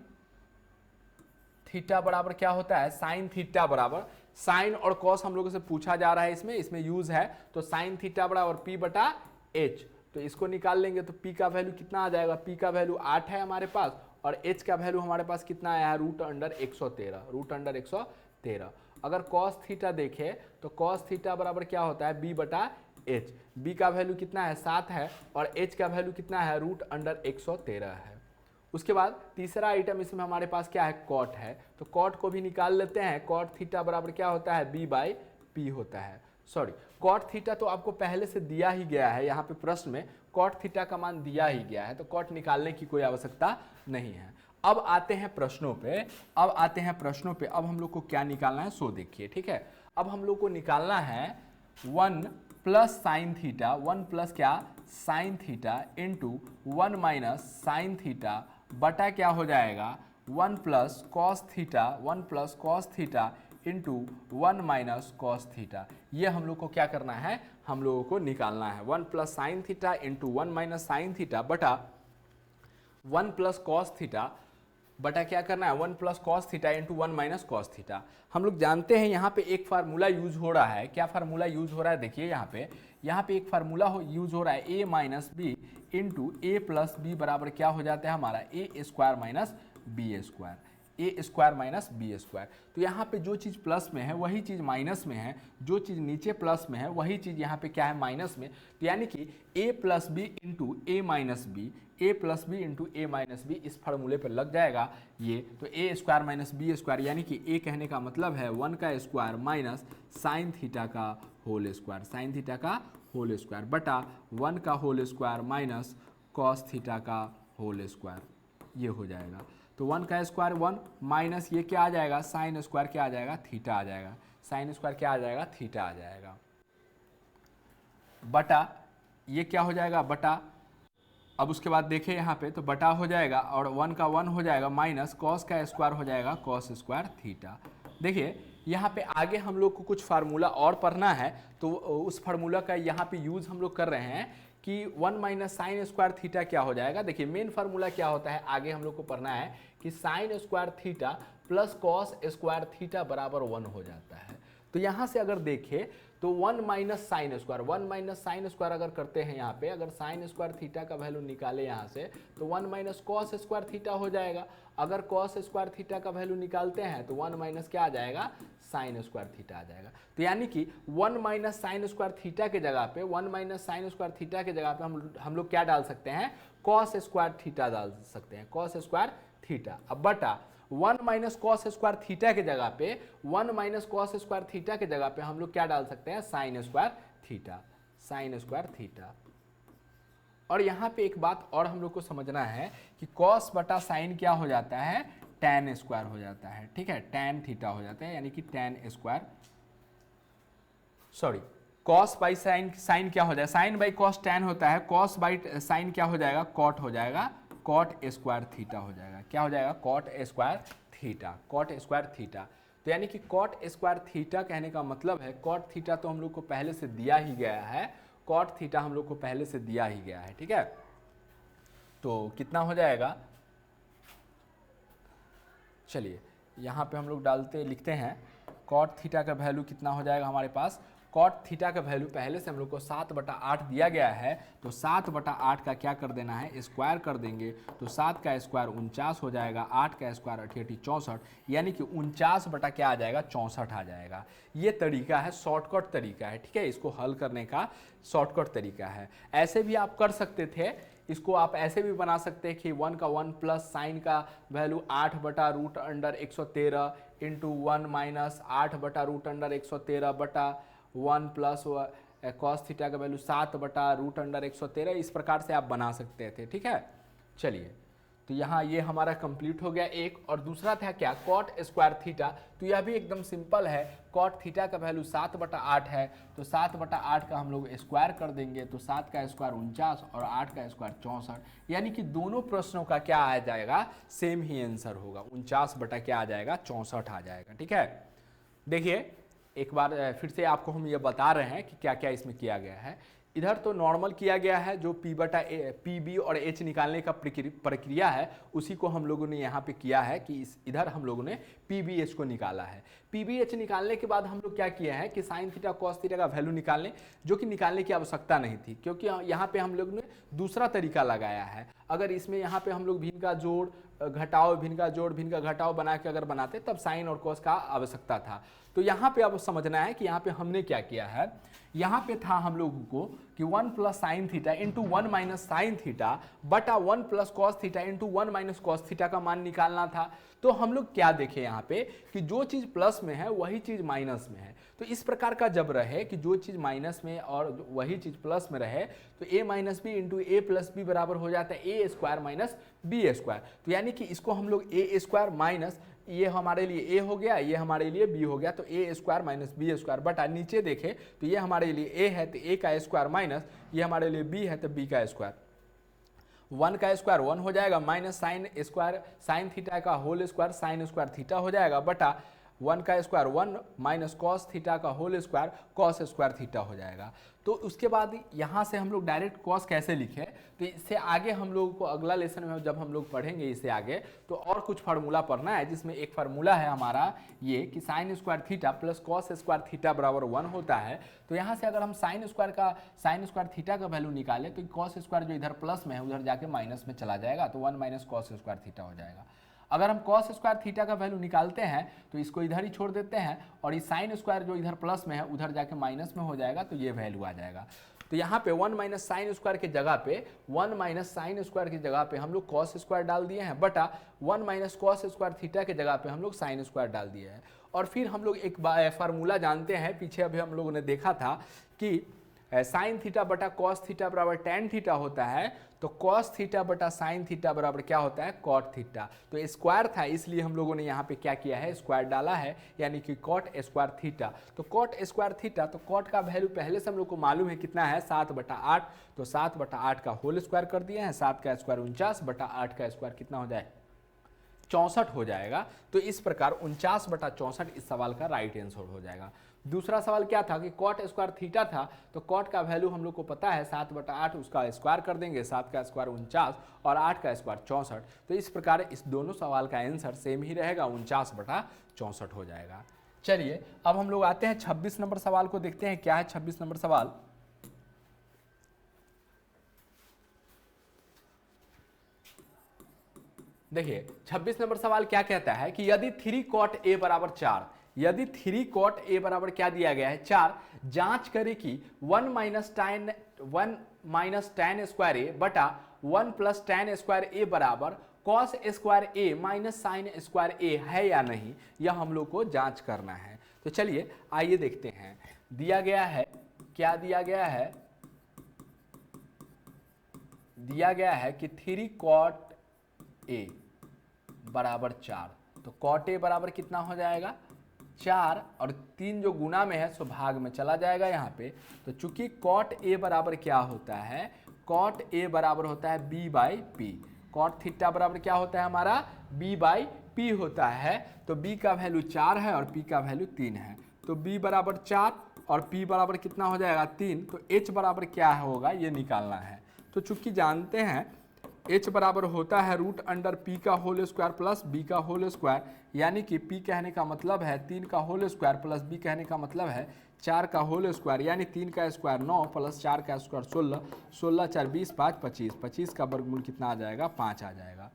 थीटा बराबर क्या होता है, साइन थीटा बराबर, साइन और कॉस हम लोगों से पूछा जा रहा है, इसमें यूज है, तो साइन थीटा बराबर पी बटा एच। तो इसको निकाल लेंगे तो पी का वैल्यू कितना आ जाएगा, पी का वैल्यू 8 है हमारे पास, और एच का वैल्यू हमारे पास कितना आया है, √113, √113। अगर कॉस थीटा देखें तो कॉस थीटा बराबर क्या होता है, बी बटा एच। बी का वैल्यू कितना है, 7 है, और एच का वैल्यू कितना है, √113 है। उसके बाद तीसरा आइटम इसमें हमारे पास क्या है, कॉट है, तो कॉट को भी निकाल लेते हैं। कॉट थीटा बराबर क्या होता है, बी बाई पी होता है। सॉरी, कॉट थीटा तो आपको पहले से दिया ही गया है, यहाँ पे प्रश्न में कॉट थीटा का मान दिया ही गया है, तो कॉट निकालने की कोई आवश्यकता नहीं है। अब आते हैं प्रश्नों पे, अब हम लोग को क्या निकालना है सो देखिए। ठीक है, अब हम लोग को निकालना है 1 प्लस साइन थीटा, 1 प्लस क्या, sine theta into 1 minus sine theta बटा क्या हो जाएगा, 1 plus cos theta, 1 plus cos theta into 1 minus cos theta. ये हम लोग को क्या करना है, हम लोगों को निकालना है 1 plus sine theta into 1 minus sine theta बटा 1 प्लस कॉस थीटा बटा क्या करना है, 1 plus cos theta into 1 minus cos theta. हम लोग जानते हैं यहाँ पे एक फार्मूला यूज हो रहा है। क्या फार्मूला यूज हो रहा है, देखिए यहाँ पे एक फार्मूला यूज हो रहा है, a minus B into A plus B बराबर क्या हो जाता है हमारा, A square minus B square, A square minus B square. तो यहाँ पे जो चीज़ प्लस में है वही चीज़ माइनस में है, जो चीज़ नीचे प्लस में है वही चीज़ यहाँ पे क्या है, माइनस में। तो यानी कि A plus B into A minus B, A plus B into A minus B, इस फार्मूले पर लग जाएगा ये। तो A square minus B square, यानी कि ए कहने का मतलब है 1 का स्क्वायर माइनस साइन थीटा का होल स्क्वायर, साइन थीटा का होल स्क्वायर बटा 1 का whole square minus cos theta का होल स्क्वायर, ये हो जाएगा। तो 1 का स्क्वायर 1 माइनस ये क्या आ जाएगा, साइन स्क्वायर क्या आ जाएगा, थीटा आ जाएगा, साइन स्क्वायर क्या आ जाएगा, थीटा आ जाएगा, बटा ये क्या हो जाएगा, बटा, अब उसके बाद देखें यहाँ पे तो बटा हो जाएगा और 1 का 1 हो जाएगा माइनस कॉस का स्क्वायर हो जाएगा कॉस स्क्वायर थीटा। देखिए यहाँ पे आगे हम लोग को कुछ फार्मूला और पढ़ना है, तो उस फार्मूला का यहाँ पे यूज़ हम लोग कर रहे हैं कि 1 माइनस साइन स्क्वायर थीटा क्या हो जाएगा। देखिए मेन फार्मूला क्या होता है, आगे हम लोग को पढ़ना है कि sign square theta plus cos square theta बराबर 1 हो जाता है। तो यहाँ से अगर देखें तो 1 minus sine square, 1 minus sine square अगर करते हैं यहाँ पे, अगर साइन स्क्वायर थीटा का वैल्यू निकाले यहाँ से तो 1 माइनस कॉस स्क्वायर थीटा हो जाएगा। अगर कॉस स्क्वायर थीटा का वैल्यू निकालते हैं तो 1 माइनस क्या आ जाएगा, साइन स्क्वायर थीटा आ जाएगा। तो यानी कि 1 माइनस साइन स्क्वायर थीटा के जगह पे, 1 माइनस साइन स्क्वायर थीटा के जगह पे हम लोग क्या डाल सकते हैं, कॉस स्क्वायर थीटा डाल सकते हैं, कॉस स्क्वायर थीटा। अब बटा 1 माइनस कॉस स्क्वायर थीटा के जगह पे, 1 माइनस कॉस स्क्वायर थीटा के जगह पे हम लोग क्या डाल सकते हैं, sign square theta, sign square theta. और यहाँ पे एक बात और हम लोग को समझना है कि कॉस बटा साइन क्या हो जाता है, टैन स्क्वायर हो जाता है। ठीक है, टैन थीटा हो जाता है, यानी कि tan square, sorry cos by sine, sine क्या हो जाएगा, साइन बाई कॉस टैन होता है, कॉस बाई साइन क्या हो जाएगा, कॉट हो जाएगा, कॉट स्क्वायर थीटा हो जाएगा। क्या हो जाएगा, cot square theta, cot square theta. तो यानी कि कॉट स्क्वायर थीटा कहने का मतलब है, कॉट थीटा तो हम लोग को पहले से दिया ही गया है, कॉट थीटा हम लोग को पहले से दिया ही गया है। ठीक है, तो कितना हो जाएगा, चलिए यहाँ पे हम लोग डालते लिखते हैं, कॉट थीटा का वैल्यू कितना हो जाएगा हमारे पास, कॉट थीटा का वैल्यू पहले से हम लोग को 7/8 दिया गया है, तो 7/8 का क्या कर देना है, स्क्वायर कर देंगे, तो 7 का स्क्वायर 49 हो जाएगा, 8 का स्क्वायर 88 64, यानी कि 49 बटा क्या आ जाएगा, 64 आ जाएगा। ये तरीका है, शॉर्टकट तरीका है। ठीक है, इसको हल करने का शॉर्टकट तरीका है। ऐसे भी आप कर सकते थे, इसको आप ऐसे भी बना सकते हैं कि 1 का 1 प्लस साइन का वैल्यू 8 बटा रूट अंडर 113 इंटू 1 माइनस 8 बटा रूट अंडर 113 बटा 1 प्लस कॉस थीटा का वैल्यू 7 बटा रूट अंडर 113, इस प्रकार से आप बना सकते थे। ठीक है, चलिए, तो यहाँ ये हमारा कंप्लीट हो गया एक। और दूसरा था क्या, कॉट स्क्वायर थीटा। तो यह भी एकदम सिंपल है, कॉट थीटा का वैल्यू 7 बटा 8 है, तो 7 बटा 8 का हम लोग स्क्वायर कर देंगे, तो 7 का स्क्वायर 49 और 8 का स्क्वायर 64, यानी कि दोनों प्रश्नों का क्या आ जाएगा, सेम ही आंसर होगा, 49 बटा क्या आ जाएगा, 64 आ जाएगा। ठीक है, देखिए एक बार फिर से आपको हम ये बता रहे हैं कि क्या क्या इसमें किया गया है। इधर तो नॉर्मल किया गया है, जो पी बटा पी बी और एच निकालने का प्रक्रिया है उसी को हम लोगों ने यहाँ पे किया है कि इधर हम लोगों ने पी बी एच को निकाला है। पी बी एच निकालने के बाद हम लोग क्या किया है कि साइन थीटा कॉस थीटा का वैल्यू निकालने, जो कि निकालने की आवश्यकता नहीं थी, क्योंकि यहाँ पे हम लोग ने दूसरा तरीका लगाया है। अगर इसमें यहाँ पे हम लोग भिन्न का जोड़ घटाओ, भिन्न का जोड़ भिन्न का घटाओ बना के अगर बनाते तब साइन और कॉस का आवश्यकता था। तो यहाँ पे अब समझना है कि यहाँ पे हमने क्या किया है। यहाँ पे था हम लोगों को कि 1 plus sine theta into 1 minus sine theta बटा 1 plus cos theta into 1 minus cos theta का मान निकालना था। तो हम लोग क्या देखें यहाँ पे कि जो चीज़ प्लस में है वही चीज़ माइनस में है। तो इस प्रकार का जब रहे कि जो चीज़ माइनस में और वही चीज़ प्लस में रहे, तो a minus B into A plus B बराबर हो जाता है A square minus B square. तो यानी कि इसको हम लोग ए स्क्वायर माइनस, ये हमारे लिए a हो गया, ये हमारे लिए b हो गया, तो a square minus B square बटा नीचे देखें तो ये हमारे लिए a है तो a का स्क्वायर माइनस ये हमारे लिए b है तो b का स्क्वायर, 1 का स्क्वायर 1 हो जाएगा minus sine square sine theta का whole square sine square theta हो जाएगा बटा 1 का स्क्वायर 1 माइनस कॉस थीटा का whole square cos square theta हो जाएगा। तो उसके बाद यहाँ से हम लोग डायरेक्ट कॉस कैसे लिखें, तो इससे आगे हम लोगों को अगला लेसन में जब हम लोग पढ़ेंगे इससे आगे तो और कुछ फार्मूला पढ़ना है, जिसमें एक फार्मूला है हमारा ये कि sign square theta plus cos square theta बराबर 1 होता है। तो यहाँ से अगर हम साइन स्क्वायर थीटा का वैल्यू निकालें तो कॉस स्क्वायर जो इधर प्लस में है उधर जाके माइनस में चला जाएगा, तो 1 माइनस कॉस स्क्वायर थीटा हो जाएगा। अगर हम कॉस स्क्वायर थीटा का वैल्यू निकालते हैं तो इसको इधर ही छोड़ देते हैं और इस साइन स्क्वायर जो इधर प्लस में है उधर जाके माइनस में हो जाएगा, तो ये वैल्यू आ जाएगा। तो यहाँ पे 1 माइनस साइन स्क्वायर के जगह पे 1 माइनस साइन स्क्वायर की जगह पे हम लोग कॉस स्क्वायर डाल दिए हैं बटा 1 माइनस कॉस स्क्वायर थीटा के जगह पे हम लोग साइन स्क्वायर डाल दिए हैं। और फिर हम लोग एक फार्मूला जानते हैं, पीछे अभी हम लोगों ने देखा था कि साइन थीटा बटा कॉस थीटा बराबर टेन थीटा होता है, तो कॉस थीटा बटा साइन थीटा बराबर क्या होता है, कॉट थीटा। तो स्क्वायर था इसलिए हम लोगों ने यहाँ पे क्या किया है, स्क्वायर डाला है, यानी कि कॉट स्क्वायर थीटा। तो कॉट स्क्वायर थीटा, तो कॉट का वैल्यू पहले से हम लोग को मालूम है कितना है, 7 बटा 8, तो 7 बटा 8 का होल स्क्वायर कर दिए हैं, 7 का स्क्वायर 49 बटा 8 का स्क्वायर कितना हो जाए, 64 हो जाएगा। तो इस प्रकार 49 बटा 64 इस सवाल का राइट आंसर हो जाएगा। दूसरा सवाल क्या था कि कॉट स्क्वायर थीटा था, तो कॉट का वैल्यू हम लोग को पता है 7 बटा 8, उसका स्क्वायर कर देंगे, 7 का स्क्वायर 49 और 8 का स्क्वायर 64। तो इस प्रकार इस दोनों सवाल का आंसर सेम ही रहेगा, 49 बटा 64 हो जाएगा। चलिए अब हम लोग आते हैं 26 नंबर सवाल को, देखते हैं क्या है 26 नंबर सवाल। देखिए 26 नंबर सवाल क्या कहता है कि यदि 3 कॉट ए बराबर 4, यदि 3 कॉट ए बराबर क्या दिया गया है, 4, जांच करें कि 1 माइनस tan स्क्वायर ए बटा 1 प्लस tan स्क्वायर ए बराबर कॉस स्क्वायर ए माइनस साइन स्क्वायर ए है या नहीं, यह हम लोग को जांच करना है। तो चलिए आइए देखते हैं। दिया गया है, क्या दिया गया है, दिया गया है कि 3 कॉट ए बराबर 4, तो कॉट ए बराबर कितना हो जाएगा, 4, और 3 जो गुना में है सो भाग में चला जाएगा यहाँ पे। तो चूंकि कॉट ए बराबर क्या होता है, कॉट ए बराबर होता है b by P, cot theta बराबर क्या होता है हमारा, b बाई पी होता है। तो b का वैल्यू 4 है और p का वैल्यू 3 है, तो b बराबर 4 और p बराबर कितना हो जाएगा 3, तो h बराबर क्या होगा ये निकालना है। तो चूंकि जानते हैं h बराबर होता है रूट अंडर p का होल स्क्वायर प्लस b का होल स्क्वायर, यानी कि p कहने का मतलब है 3 का होल स्क्वायर प्लस b कहने का मतलब है 4 का होल स्क्वायर, यानी 3 का स्क्वायर 9 प्लस 4 का स्क्वायर 16, 16 4 20 5 25, 25 का वर्गमूल कितना आ जाएगा, 5 आ जाएगा।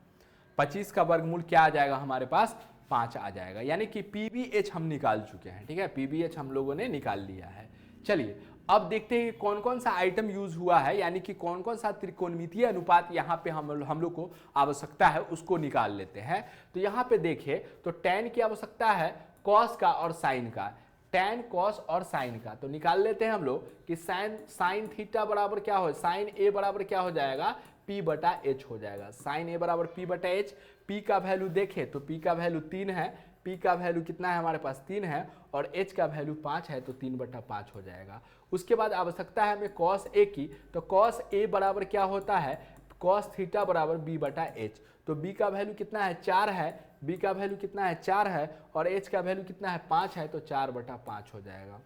25 का वर्गमूल क्या आ जाएगा हमारे पास, 5 आ जाएगा, यानी कि PBH हम निकाल चुके हैं। ठीक है, PBH हम लोगों ने निकाल लिया है। चलिए अब देखते हैं कौन कौन सा आइटम यूज हुआ है, यानी कि कौन कौन सा त्रिकोणमितीय अनुपात यहाँ पे हम लोग को आवश्यकता है उसको निकाल लेते हैं। तो यहाँ पे देखिए तो tan की आवश्यकता है cos का और sin का, tan cos और sin का, तो निकाल लेते हैं हम लोग कि sin थीटा बराबर क्या हो, sin a बराबर क्या हो जाएगा, p बटा h हो जाएगा। sin a बराबर p बटा h, p का वैल्यू देखें तो p का वैल्यू 3 है, p का वैल्यू कितना है हमारे पास 3 है, और h का वैल्यू 5 है, तो 3 बटा 5 हो जाएगा। उसके बाद आवश्यकता है हमें cos a की, तो cos a बराबर क्या होता है, cos थीटा बराबर b बटा h, तो b का वैल्यू कितना है 4 है, b का वैल्यू कितना है 4 है, और h का वैल्यू कितना है 5 है, तो 4 बटा 5 हो जाएगा।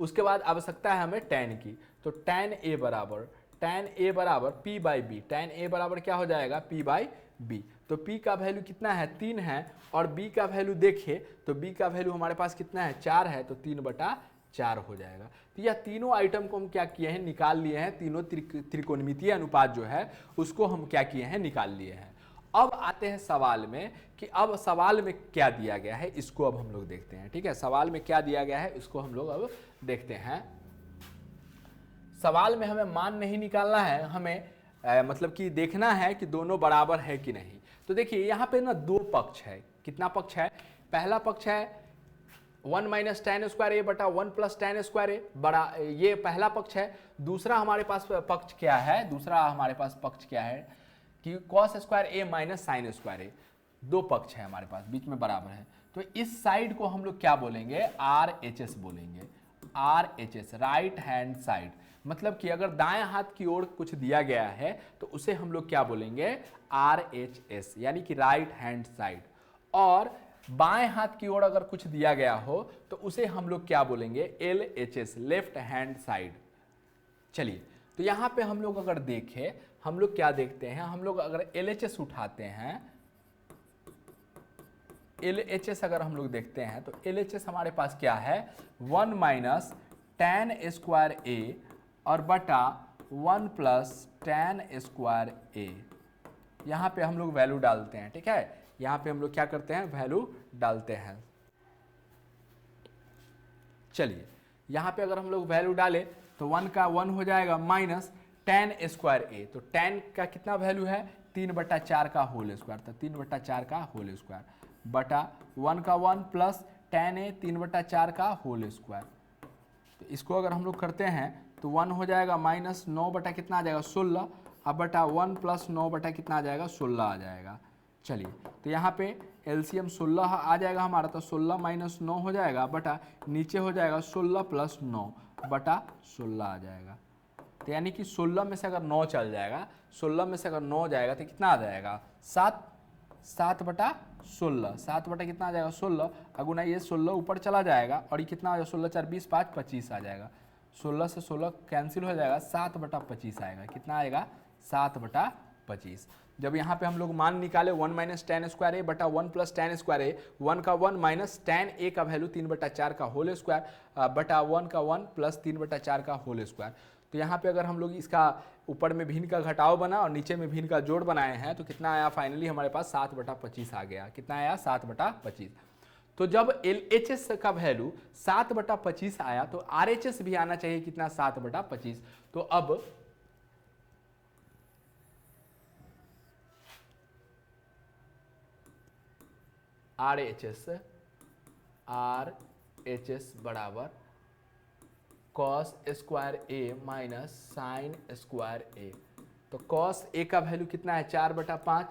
उसके बाद आवश्यकता है हमें tan की, तो tan a बराबर p by B, tan a बराबर क्या हो जाएगा p बाई बी, तो p का वैल्यू कितना है 3 है, और b का वैल्यू देखिए तो b का वैल्यू हमारे पास कितना है 4 है, तो 3 बटा 4 हो जाएगा। तो यह तीनों आइटम को हम क्या किए हैं, निकाल लिए हैं, तीनों त्रिकोणमितीय अनुपात जो है उसको हम क्या किए हैं, निकाल लिए हैं। अब आते हैं सवाल में कि अब सवाल में क्या दिया गया है, इसको अब हम लोग देखते हैं। ठीक है, सवाल में क्या दिया गया है इसको हम लोग अब देखते हैं। सवाल में हमें मान नहीं निकालना है, हमें मतलब कि देखना है कि दोनों बराबर है कि नहीं। तो देखिए यहाँ पे ना दो पक्ष है, कितना पक्ष है, पहला पक्ष है 1 माइनस tan स्क्वायर ए बटा 1 प्लस tan स्क्वायर ए, बड़ा ये पहला पक्ष है। दूसरा हमारे पास पक्ष क्या है, दूसरा हमारे पास पक्ष क्या है कि cos स्क्वायर ए माइनस साइन स्क्वायर ए, दो पक्ष है हमारे पास, बीच में बराबर है। तो इस साइड को हम लोग क्या बोलेंगे, RHS बोलेंगे, RHS राइट हैंड साइड, मतलब कि अगर दाएं हाथ की ओर कुछ दिया गया है तो उसे हम लोग क्या बोलेंगे, RHS यानी कि राइट हैंड साइड, और बाएं हाथ की ओर अगर कुछ दिया गया हो तो उसे हम लोग क्या बोलेंगे, LHS लेफ्ट हैंड साइड। चलिए तो यहां पे हम लोग अगर देखें, हम लोग क्या देखते हैं, हम लोग अगर LHS उठाते हैं, LHS अगर हम लोग देखते हैं तो LHS हमारे पास क्या है, 1 माइनस tan स्क्वायर ए और बटा 1 प्लस tan स्क्वायर ए। यहाँ पे हम लोग वैल्यू डालते हैं, ठीक है, यहाँ पे हम लोग क्या करते हैं, वैल्यू डालते हैं। चलिए यहाँ पे अगर हम लोग वैल्यू डालें तो 1 का 1 हो जाएगा माइनस tan स्क्वायर ए, तो tan का कितना वैल्यू है 3 बटा 4 का होल स्क्वायर, तो 3 बटा 4 का होल स्क्वायर बटा 1 का 1 प्लस tan ए 3 बटा 4 का होल स्क्वायर। तो इसको अगर हम लोग करते हैं तो 1 हो जाएगा माइनस 9 बटा कितना आ जाएगा 16, अब बटा 1 प्लस 9 बटा कितना आ जाएगा 16 आ जाएगा। चलिए तो यहाँ पे एलसीएम 16 आ जाएगा हमारा, तो 16 माइनस 9 हो जाएगा बटा नीचे हो जाएगा 16 प्लस 9 बटा 16 आ जाएगा। तो यानी कि 16 में से अगर 9 चल जाएगा, 16 में से अगर 9 जाएगा तो कितना आ जाएगा 7 बटा 16, 7 बटा कितना आ जाएगा 16, अगुना ये 16 ऊपर चला जाएगा और ये कितना आ जाएगा 16 4 20 5 25 आ जाएगा, 16 से 16 कैंसिल हो जाएगा, 7 बटा 25 आएगा, कितना आएगा 7 बटा 25। जब यहाँ पे हम लोग मान निकाले 1 माइनस tan स्क्वायर ए बटा 1 प्लस tan स्क्वायर ए, 1 का 1 माइनस tan ए का वैल्यू 3 बटा 4 का होल स्क्वायर बटा 1 का 1 प्लस 3 बटा 4 का होल स्क्वायर। तो यहाँ पे अगर हम लोग इसका ऊपर में भिन्न का घटाव बना और नीचे में भिन्न का जोड़ बनाए हैं तो कितना आया, फाइनली हमारे पास 7 बटा 25 आ गया, कितना आया 7 बटा 25। तो जब LHS का वैल्यू 7 बटा 25 आया तो RHS भी आना चाहिए कितना 7 बटा 25। तो अब RHS बराबर cos स्क्वायर ए माइनस साइन स्क्वायर ए। तो cos ए का वैल्यू कितना है 4 बटा 5,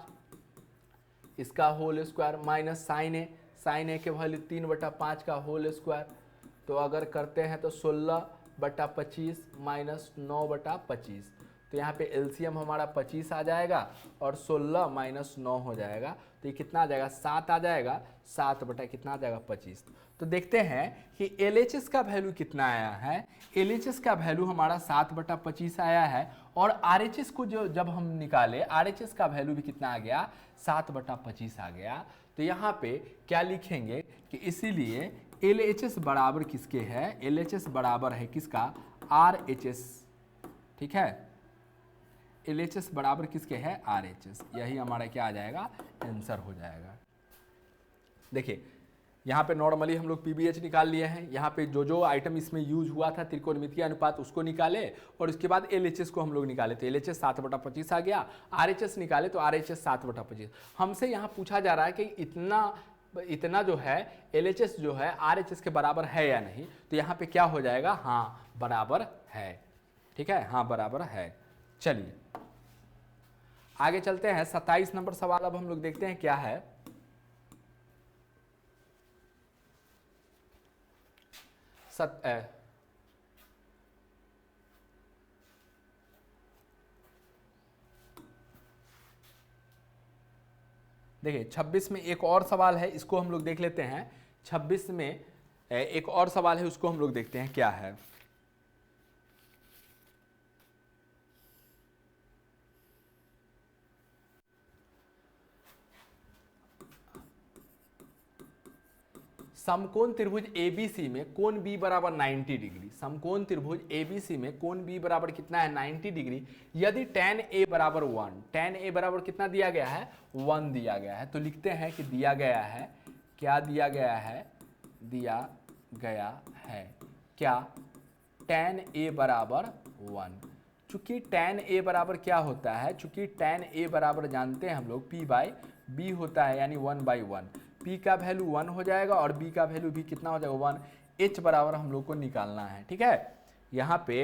इसका होल स्क्वायर माइनस साइन ए के वैल्यू 3 बटा 5 का होल स्क्वायर। तो अगर करते हैं तो 16 बटा 25 माइनस 9 बटा 25, तो यहाँ पे एलसीएम हमारा 25 आ जाएगा और 16 माइनस 9 हो जाएगा, तो ये कितना आ जाएगा 7 आ जाएगा, 7 बटा कितना आ जाएगा 25। तो देखते हैं कि LHS का वैल्यू कितना आया है, LHS का वैल्यू हमारा 7 बटा 25 आया है, और RHS को जो जब हम निकाले RHS का वैल्यू भी कितना आ गया 7 बटा 25 आ गया। तो यहाँ पे क्या लिखेंगे कि इसीलिए LHS बराबर किसके है, LHS बराबर है किसका RHS, ठीक है, LHS बराबर किसके है RHS, यही हमारा क्या आ जाएगा आंसर हो जाएगा। देखिए यहाँ पे नॉर्मली हम लोग पीबीएच निकाल लिए हैं, यहाँ पे जो जो आइटम इसमें यूज हुआ था त्रिकोणमितीय अनुपात उसको निकाले और उसके बाद एलएचएस को हम लोग निकाले, तो एलएचएस 7/25 आ गया, आरएचएस निकाले तो आरएचएस 7/25। हमसे यहाँ पूछा जा रहा है कि इतना जो है एलएचएस जो है आरएचएस के बराबर है या नहीं, तो यहाँ पे क्या हो जाएगा, हाँ बराबर है, ठीक है, हाँ बराबर है। चलिए आगे चलते हैं, 27 नंबर सवाल अब हम लोग देखते हैं क्या है। देखिए 26 में एक और सवाल है, इसको हम लोग देख लेते हैं। 26 में एक और सवाल है, उसको हम लोग देखते हैं क्या है। समकोण त्रिभुज एबीसी में कोण बी बराबर 90 डिग्री, समकोण त्रिभुज एबीसी में कोण बी बराबर कितना है, 90 डिग्री। यदि tan ए बराबर 1, tan ए बराबर कितना दिया गया है, 1 दिया गया है, तो लिखते हैं कि दिया गया है, क्या दिया गया है, दिया गया है क्या, tan ए बराबर 1। चूंकि tan ए बराबर क्या होता है, चूंकि tan ए बराबर जानते हैं हम लोग p/b होता है, यानी 1/1। p का वैल्यू 1 हो जाएगा और b का वैल्यू भी कितना हो जाएगा, 1। h बराबर हम लोग को निकालना है, ठीक है। यहाँ पे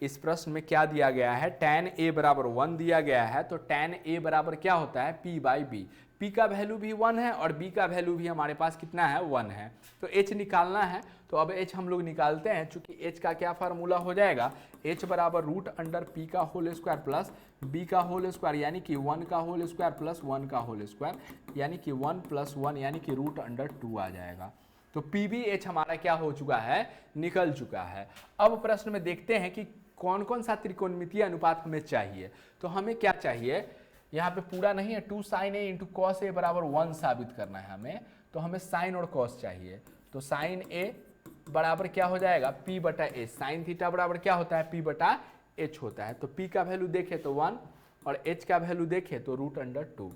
इस प्रश्न में क्या दिया गया है, tan a बराबर 1 दिया गया है, तो tan a बराबर क्या होता है, p/b। p का वैल्यू भी 1 है और b का वैल्यू भी हमारे पास कितना है, 1 है, तो h निकालना है। तो अब h हम लोग निकालते हैं, चूंकि h का क्या फार्मूला हो जाएगा, h बराबर √p का होल स्क्वायर प्लस b का होल स्क्वायर, यानी कि 1 का होल स्क्वायर प्लस 1 का होल स्क्वायर, यानी कि 1 + 1 यानी कि √2 आ जाएगा। तो pbh हमारा क्या हो चुका है, निकल चुका है। अब प्रश्न में देखते हैं कि कौन कौन सा त्रिकोणमितीय अनुपात हमें चाहिए। तो हमें क्या चाहिए, यहाँ पे पूरा नहीं है, 2 sin a × cos a बराबर 1 साबित करना है हमें, तो हमें साइन और कॉस चाहिए। तो साइन a बराबर क्या हो जाएगा, p/h। साइन थीटा बराबर क्या होता है, p/h होता है। तो p का वैल्यू देखें तो 1 और h का वैल्यू देखें तो √2।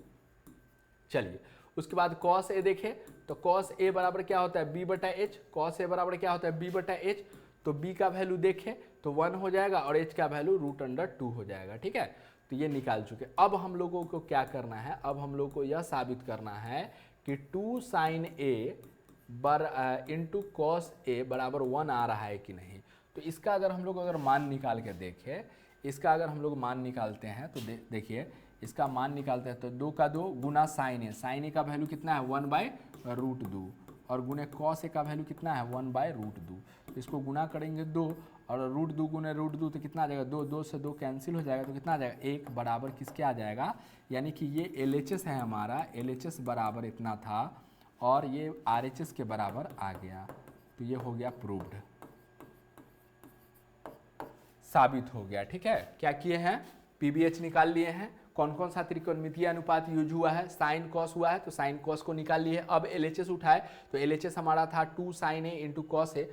चलिए उसके बाद cos a देखें तो cos a बराबर क्या होता है, b/h। cos a बराबर क्या होता है, b/h। तो b का वैल्यू देखें तो 1 हो जाएगा और h का वैल्यू √2 हो जाएगा, ठीक है। तो ये निकाल चुके। अब हम लोगों को क्या करना है, अब हम लोग को यह साबित करना है कि 2 sin a × cos a बराबर 1 आ रहा है कि नहीं। तो इसका अगर हम लोग मान निकाल के देखें, इसका अगर हम लोग मान निकालते हैं तो देखिए इसका मान निकालते हैं तो 2 का 2 गुना sin a, sin a का वैल्यू कितना है, 1/√2 और गुने cos a का वैल्यू कितना है, 1/√2। तो इसको गुना करेंगे 2 और √2 गुने √2 तो कितना आ जाएगा, 2 से 2 कैंसिल हो जाएगा, तो कितना आ जाएगा, 1 बराबर किसके आ जाएगा, यानी कि ये LHS है हमारा, LHS बराबर इतना था और ये RHS के बराबर आ गया। तो ये हो गया प्रूव्ड, साबित हो गया, ठीक है। क्या किए हैं, पीबीएच निकाल लिए हैं। कौन कौन सा त्रिकोणमितीय अनुपात यूज हुआ है, साइन कॉस हुआ है, तो साइन कॉस को निकाल लिए। अब एलएचएस उठाए तो एलएचएस हमारा था 2 sin a × cos a,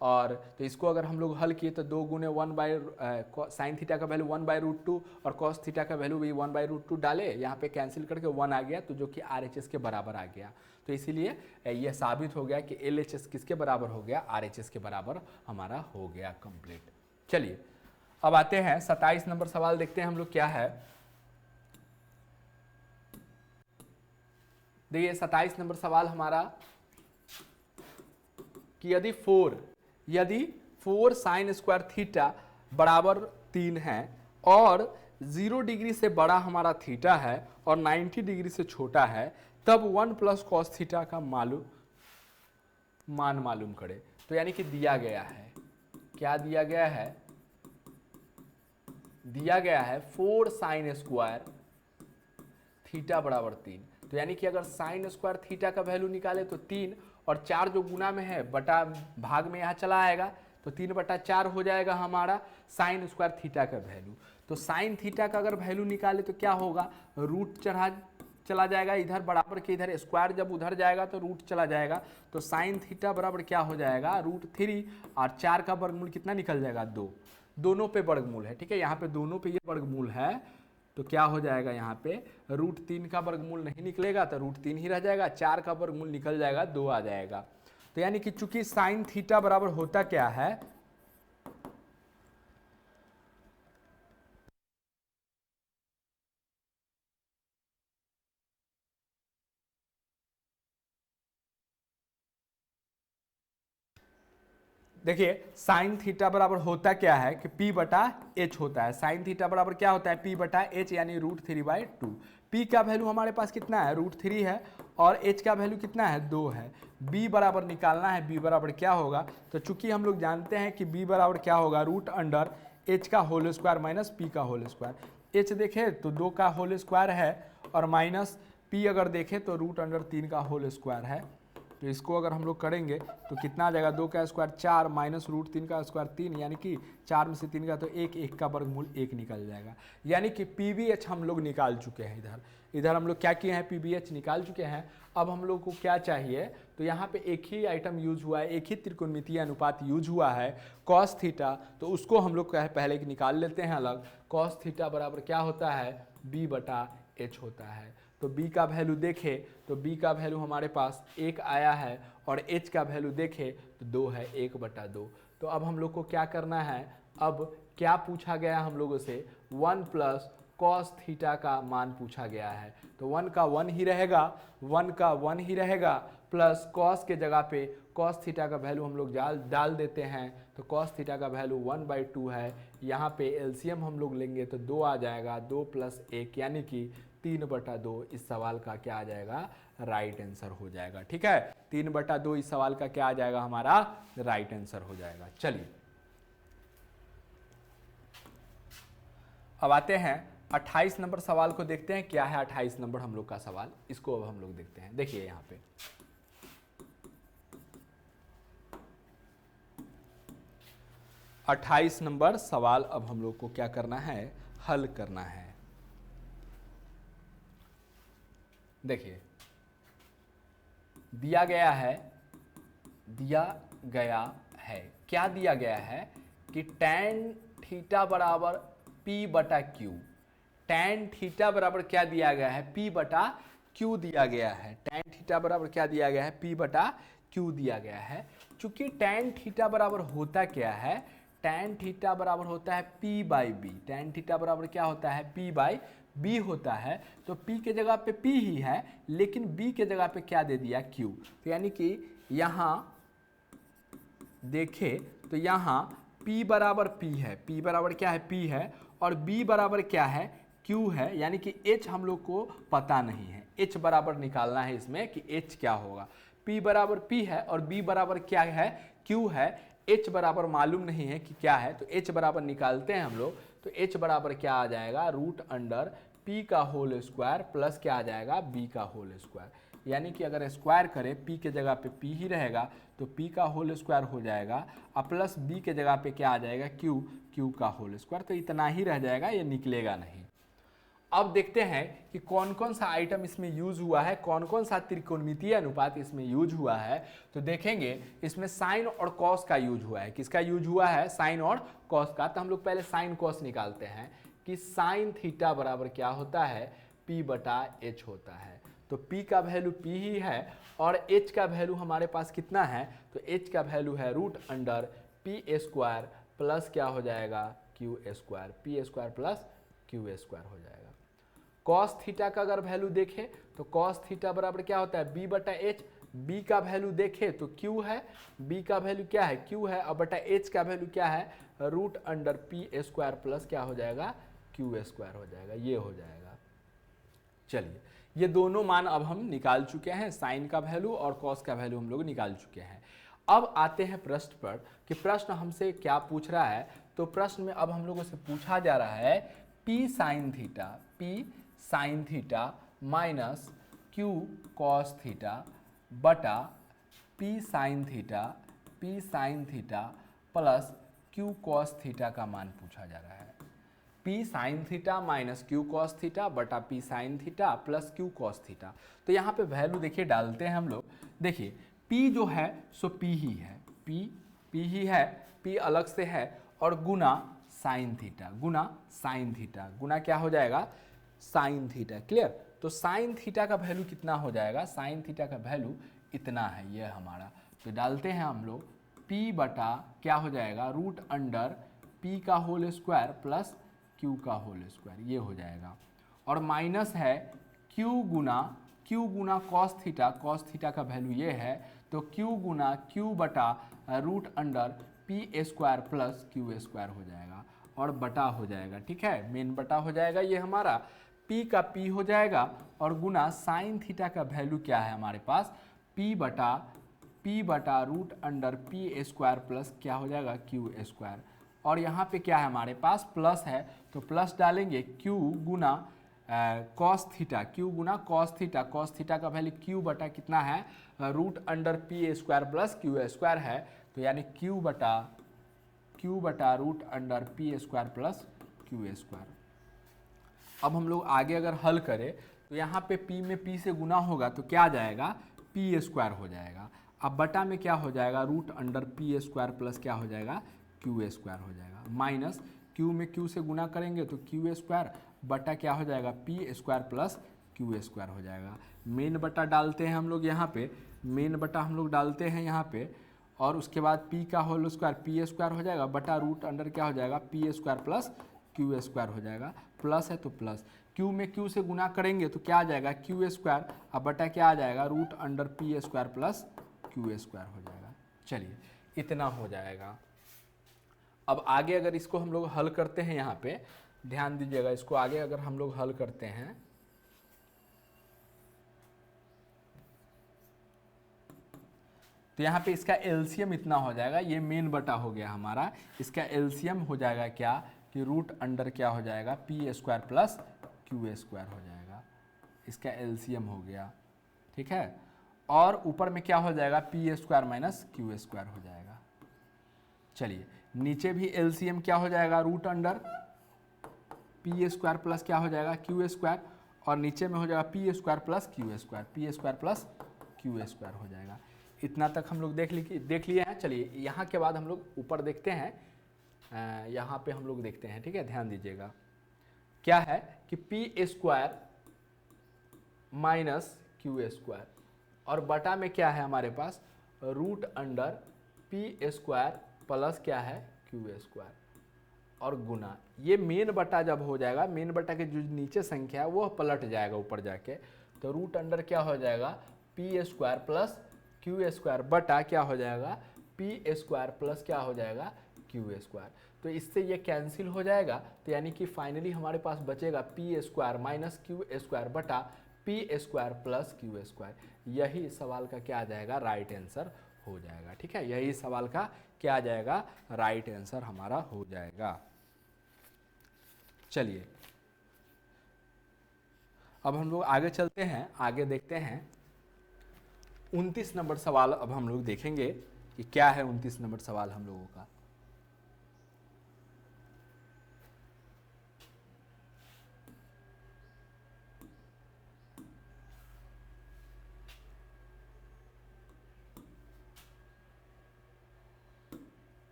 और तो इसको अगर हम लोग हल किए तो 2 गुने 1 साइन थीटा का वैल्यू 1/√2 और कॉस थीटा का वैल्यू भी 1/√2 डाले, यहाँ पे कैंसिल करके 1 आ गया, तो जो कि RHS के बराबर आ गया। तो इसीलिए यह साबित हो गया कि LHS किसके बराबर हो गया, RHS के बराबर हमारा हो गया कंप्लीट। चलिए अब आते हैं 27 नंबर सवाल, देखते हैं हम लोग क्या है। देखिए 27 नंबर सवाल हमारा कि यदि 4 sin स्क्वायर थीटा बराबर 3 है और 0 डिग्री से बड़ा हमारा थीटा है और 90 डिग्री से छोटा है, तब 1 + cos थीटा का मान मालूम करें। तो यानी कि दिया गया है, क्या दिया गया है, दिया गया है 4 sin स्क्वायर थीटा बराबर 3। तो यानी कि अगर साइन स्क्वायर थीटा का वैल्यू निकाले तो 3 और 4 जो गुना में है बटा भाग में यहाँ चला आएगा, तो 3/4 हो जाएगा हमारा साइन स्क्वायर थीटा का वैल्यू। तो साइन थीटा का अगर वैल्यू निकाले तो क्या होगा, रूट चला जाएगा इधर, बराबर के इधर स्क्वायर जब उधर जाएगा तो रूट चला जाएगा। तो साइन थीटा बराबर क्या हो जाएगा, √3 और 4 का वर्गमूल कितना निकल जाएगा, 2। दोनों पे वर्गमूल है, ठीक है, यहाँ पे दोनों पे ये वर्गमूल है, तो क्या हो जाएगा यहाँ पे √3 का वर्गमूल नहीं निकलेगा तो √3 ही रह जाएगा, 4 का वर्गमूल निकल जाएगा 2 आ जाएगा। तो यानी कि चूंकि साइन थीटा बराबर होता क्या है, देखिए साइन थीटा बराबर होता क्या है कि P बटा H होता है। साइन थीटा बराबर क्या होता है P बटा H यानी √3/2। P का वैल्यू हमारे पास कितना है √3 है और H का वैल्यू कितना है 2 है। B बराबर निकालना है, B बराबर क्या होगा, तो चूंकि हम लोग जानते हैं कि B बराबर क्या होगा √H का होल स्क्वायर माइनस P का होल स्क्वायर। H देखे तो 2 का होल स्क्वायर है और माइनस P अगर देखें तो √3 का होल स्क्वायर है। तो इसको अगर हम लोग करेंगे तो कितना आ जाएगा, 2 का स्क्वायर 4 माइनस √3 का स्क्वायर 3, यानी कि 4 में से 3 का तो 1, 1 का वर्गमूल 1 निकल जाएगा। यानी कि PVH हम लोग निकाल चुके हैं। इधर हम लोग क्या किए हैं, PVH निकाल चुके हैं। अब हम लोग को क्या चाहिए, तो यहाँ पे एक ही आइटम यूज हुआ है, एक ही त्रिकोणमितीय अनुपात यूज हुआ है कॉस थीटा, तो उसको हम लोग पहले निकाल लेते हैं अलग। कॉस थीटा बराबर क्या होता है B बटा H होता है। तो B का वैल्यू देखे तो B का वैल्यू हमारे पास 1 आया है और H का वैल्यू देखे तो 2 है, 1/2। तो अब हम लोग को क्या करना है, अब क्या पूछा गया हम लोगों से, 1 प्लस कॉस थीटा का मान पूछा गया है। तो 1 का 1 ही रहेगा, 1 का 1 ही रहेगा, प्लस कॉस के जगह पे कॉस थीटा का वैल्यू हम लोग डाल देते हैं। तो कॉस थीटा का वैल्यू 1/2 है। यहाँ पे एलसीएम हम लोग लेंगे तो 2 आ जाएगा, 2 + 1 यानी कि 3/2 इस सवाल का क्या आ जाएगा, राइट आंसर हो जाएगा। ठीक है, 3/2 इस सवाल का क्या आ जाएगा, हमारा राइट आंसर हो जाएगा। चलिए अब आते हैं 28 नंबर सवाल को देखते हैं। क्या है 28 नंबर हम लोग का सवाल, इसको अब हम लोग देखते हैं। देखिए यहाँ पे 28 नंबर सवाल अब हम लोग को क्या करना है, हल करना है। देखिए दिया गया है क्या दिया गया है कि tan थीटा बराबर P बटा Q। tan थीटा बराबर क्या दिया गया है, P बटा Q दिया गया है। tan थीटा बराबर क्या दिया गया है, P बटा Q दिया गया है। चूंकि tan थीटा बराबर होता क्या है, tan थीटा बराबर होता है P/B। tan थीटा बराबर क्या होता है, P/B होता है। तो P के जगह पे P ही है, लेकिन B के जगह पे क्या दे दिया, Q। तो यानी कि यहाँ देखे तो यहाँ P बराबर P है, P बराबर क्या है, P है, और B बराबर क्या है, Q है। यानी कि H हम लोग को पता नहीं है, H बराबर निकालना है इसमें कि H क्या होगा। P बराबर P है और B बराबर क्या है, Q है। H बराबर मालूम नहीं है कि क्या है, तो H बराबर निकालते हैं हम लोग। तो H बराबर क्या आ जाएगा, √P का होल स्क्वायर प्लस क्या आ जाएगा, B का होल स्क्वायर। यानी कि अगर स्क्वायर करें P के जगह पे P ही रहेगा तो P का होल स्क्वायर हो जाएगा और प्लस B के जगह पे क्या आ जाएगा, Q का होल स्क्वायर। तो इतना ही रह जाएगा, ये निकलेगा नहीं। अब देखते हैं कि कौन कौन सा आइटम इसमें यूज हुआ है, कौन कौन सा त्रिकोणमितीय अनुपात इसमें यूज हुआ है। तो देखेंगे इसमें साइन और कॉस का यूज हुआ है। किसका यूज हुआ है, साइन और कॉस का। तो हम लोग पहले साइन कॉस निकालते हैं कि साइन थीटा बराबर क्या होता है, P बटा H होता है। तो P का वैल्यू P ही है और H का वैल्यू हमारे पास कितना है, तो H का वैल्यू है √P² प्लस क्या हो जाएगा, Q², P² प्लस Q² हो जाएगा। कॉस थीटा का अगर वैल्यू देखें तो कॉस थीटा बराबर क्या होता है, B बटा H। B का वैल्यू देखें तो Q है, B का वैल्यू क्या है, Q है, और बटा H का वैल्यू क्या है, √P² प्लस क्या हो जाएगा, Q² हो जाएगा। ये हो जाएगा। चलिए ये दोनों मान अब हम निकाल चुके हैं, साइन का वैल्यू और कॉस का वैल्यू हम लोग निकाल चुके हैं। अब आते हैं प्रश्न पर कि प्रश्न हमसे क्या पूछ रहा है। तो प्रश्न में अब हम लोगों से पूछा जा रहा है P sign theta minus Q cos theta बटा P sign theta plus Q cos theta का मान पूछा जा रहा है। P sign theta minus Q cos theta बटा P sign theta plus Q cos theta. तो यहाँ पे वैल्यू देखिए डालते हैं हम लोग। देखिए P जो है सो P ही है, P ही है, P अलग से है, और गुना साइन थीटा गुना साइन थीटा गुना क्या हो जाएगा, साइन थीटा। क्लियर। तो साइन थीटा का वैल्यू कितना हो जाएगा, साइन थीटा का वैल्यू इतना है ये हमारा। तो डालते हैं हम लोग p बटा क्या हो जाएगा, रूट अंडर p का होल स्क्वायर प्लस q का होल स्क्वायर, ये हो जाएगा। और माइनस है q गुना कॉस थीटा का वैल्यू ये है, तो q गुना q बटा root under p square plus q square हो जाएगा और बटा हो जाएगा। ठीक है, मेन बटा हो जाएगा ये हमारा, p का p हो जाएगा और गुना साइन थीटा का वैल्यू क्या है हमारे पास, p बटा root under p square plus क्या हो जाएगा, q स्क्वायर। और यहाँ पे क्या है हमारे पास, प्लस है तो प्लस डालेंगे q गुना कॉस थीटा का वैल्यू q बटा कितना है, root under p square plus q square है, तो यानी q बटा root under p square plus q square. अब हम लोग आगे अगर हल करें तो यहाँ पे p में p से गुना होगा तो क्या आ जाएगा, p स्क्वायर हो जाएगा। अब बटा में क्या हो जाएगा, root under p square plus क्या हो जाएगा, q स्क्वायर हो जाएगा। माइनस q में q से गुना करेंगे तो q स्क्वायर बटा क्या हो जाएगा, p square plus q square हो जाएगा। मेन बटा डालते हैं हम लोग यहाँ पे, यहाँ पे और उसके बाद p का होल स्क्वायर p स्क्वायर हो जाएगा बटा रूट अंडर क्या हो जाएगा, p square plus q square हो जाएगा। प्लस है तो प्लस, q में q से गुना करेंगे तो क्या आ जाएगा, q स्क्वायर, अब बटा क्या आ जाएगा, root under p square plus q square हो जाएगा। चलिए इतना हो जाएगा। अब आगे अगर इसको हम लोग हल करते हैं, यहाँ पे ध्यान दीजिएगा, इसको आगे अगर हम लोग हल करते हैं तो यहाँ पे इसका एलसीएम इतना हो जाएगा, ये मेन बटा हो गया हमारा, इसका एलसीएम हो जाएगा क्या कि रूट अंडर क्या हो जाएगा, p square plus q square हो जाएगा, इसका एलसीएम हो गया। ठीक है, और ऊपर में क्या हो जाएगा, p square minus q square हो जाएगा। चलिए नीचे भी एलसीएम क्या हो जाएगा, root under p square plus क्या हो जाएगा, q स्क्वायर, और नीचे में हो जाएगा p square plus q square, p square plus q square हो जाएगा। इतना तक हम लोग देख लिए हैं। चलिए यहाँ के बाद हम लोग ऊपर देखते हैं, यहाँ पे हम लोग देखते हैं। ठीक है, ध्यान दीजिएगा क्या है कि p square minus q square और बटा में क्या है हमारे पास, root under p square plus क्या है, q स्क्वायर और गुना, ये मेन बटा जब हो जाएगा, मेन बटा के जो नीचे संख्या है वो पलट जाएगा ऊपर जाके, तो रूट अंडर क्या हो जाएगा, p square plus q square बटा क्या हो जाएगा, p स्क्वायर प्लस क्या हो जाएगा, q स्क्वायर। तो इससे ये कैंसिल हो जाएगा, तो यानी कि फाइनली हमारे पास बचेगा p square minus q square बटा p square plus q square. यही सवाल का क्या आ जाएगा, राइट आंसर हो जाएगा। ठीक है, यही सवाल का क्या आ जाएगा, राइट आंसर हमारा हो जाएगा। चलिए अब हम लोग आगे चलते हैं, आगे देखते हैं 29 नंबर सवाल। अब हम लोग देखेंगे कि क्या है 29 नंबर सवाल हम लोगों का।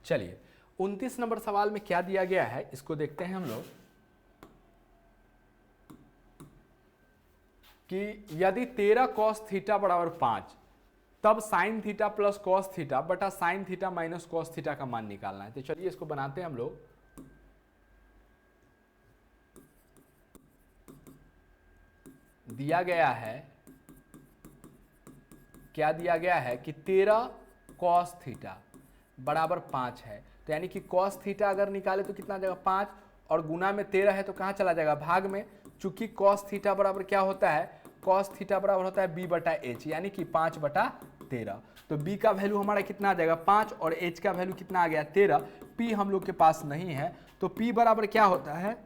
चलिए 29 नंबर सवाल में क्या दिया गया है इसको देखते हैं हम लोग, कि यदि 13 cos थीटा बराबर 5 तब sine theta plus cos theta बटा sine theta minus cos theta का मान निकालना है। तो चलिए इसको बनाते हैं हम लोग। दिया गया है, क्या दिया गया है कि 13 cos थीटा बराबर 5 है, तो यानी कि cos थीटा अगर निकाले तो कितना आ जाएगा 5, और गुना में 13 है तो कहाँ चला जाएगा, भाग में। चूंकि cos थीटा बराबर क्या होता है, cos थीटा बराबर होता है b बटा h, यानी कि 5 बटा 13। तो b का वैल्यू हमारा कितना आ जाएगा 5 और h का वैल्यू कितना आ गया 13। p हम लोग के पास नहीं है, तो p बराबर क्या होता है,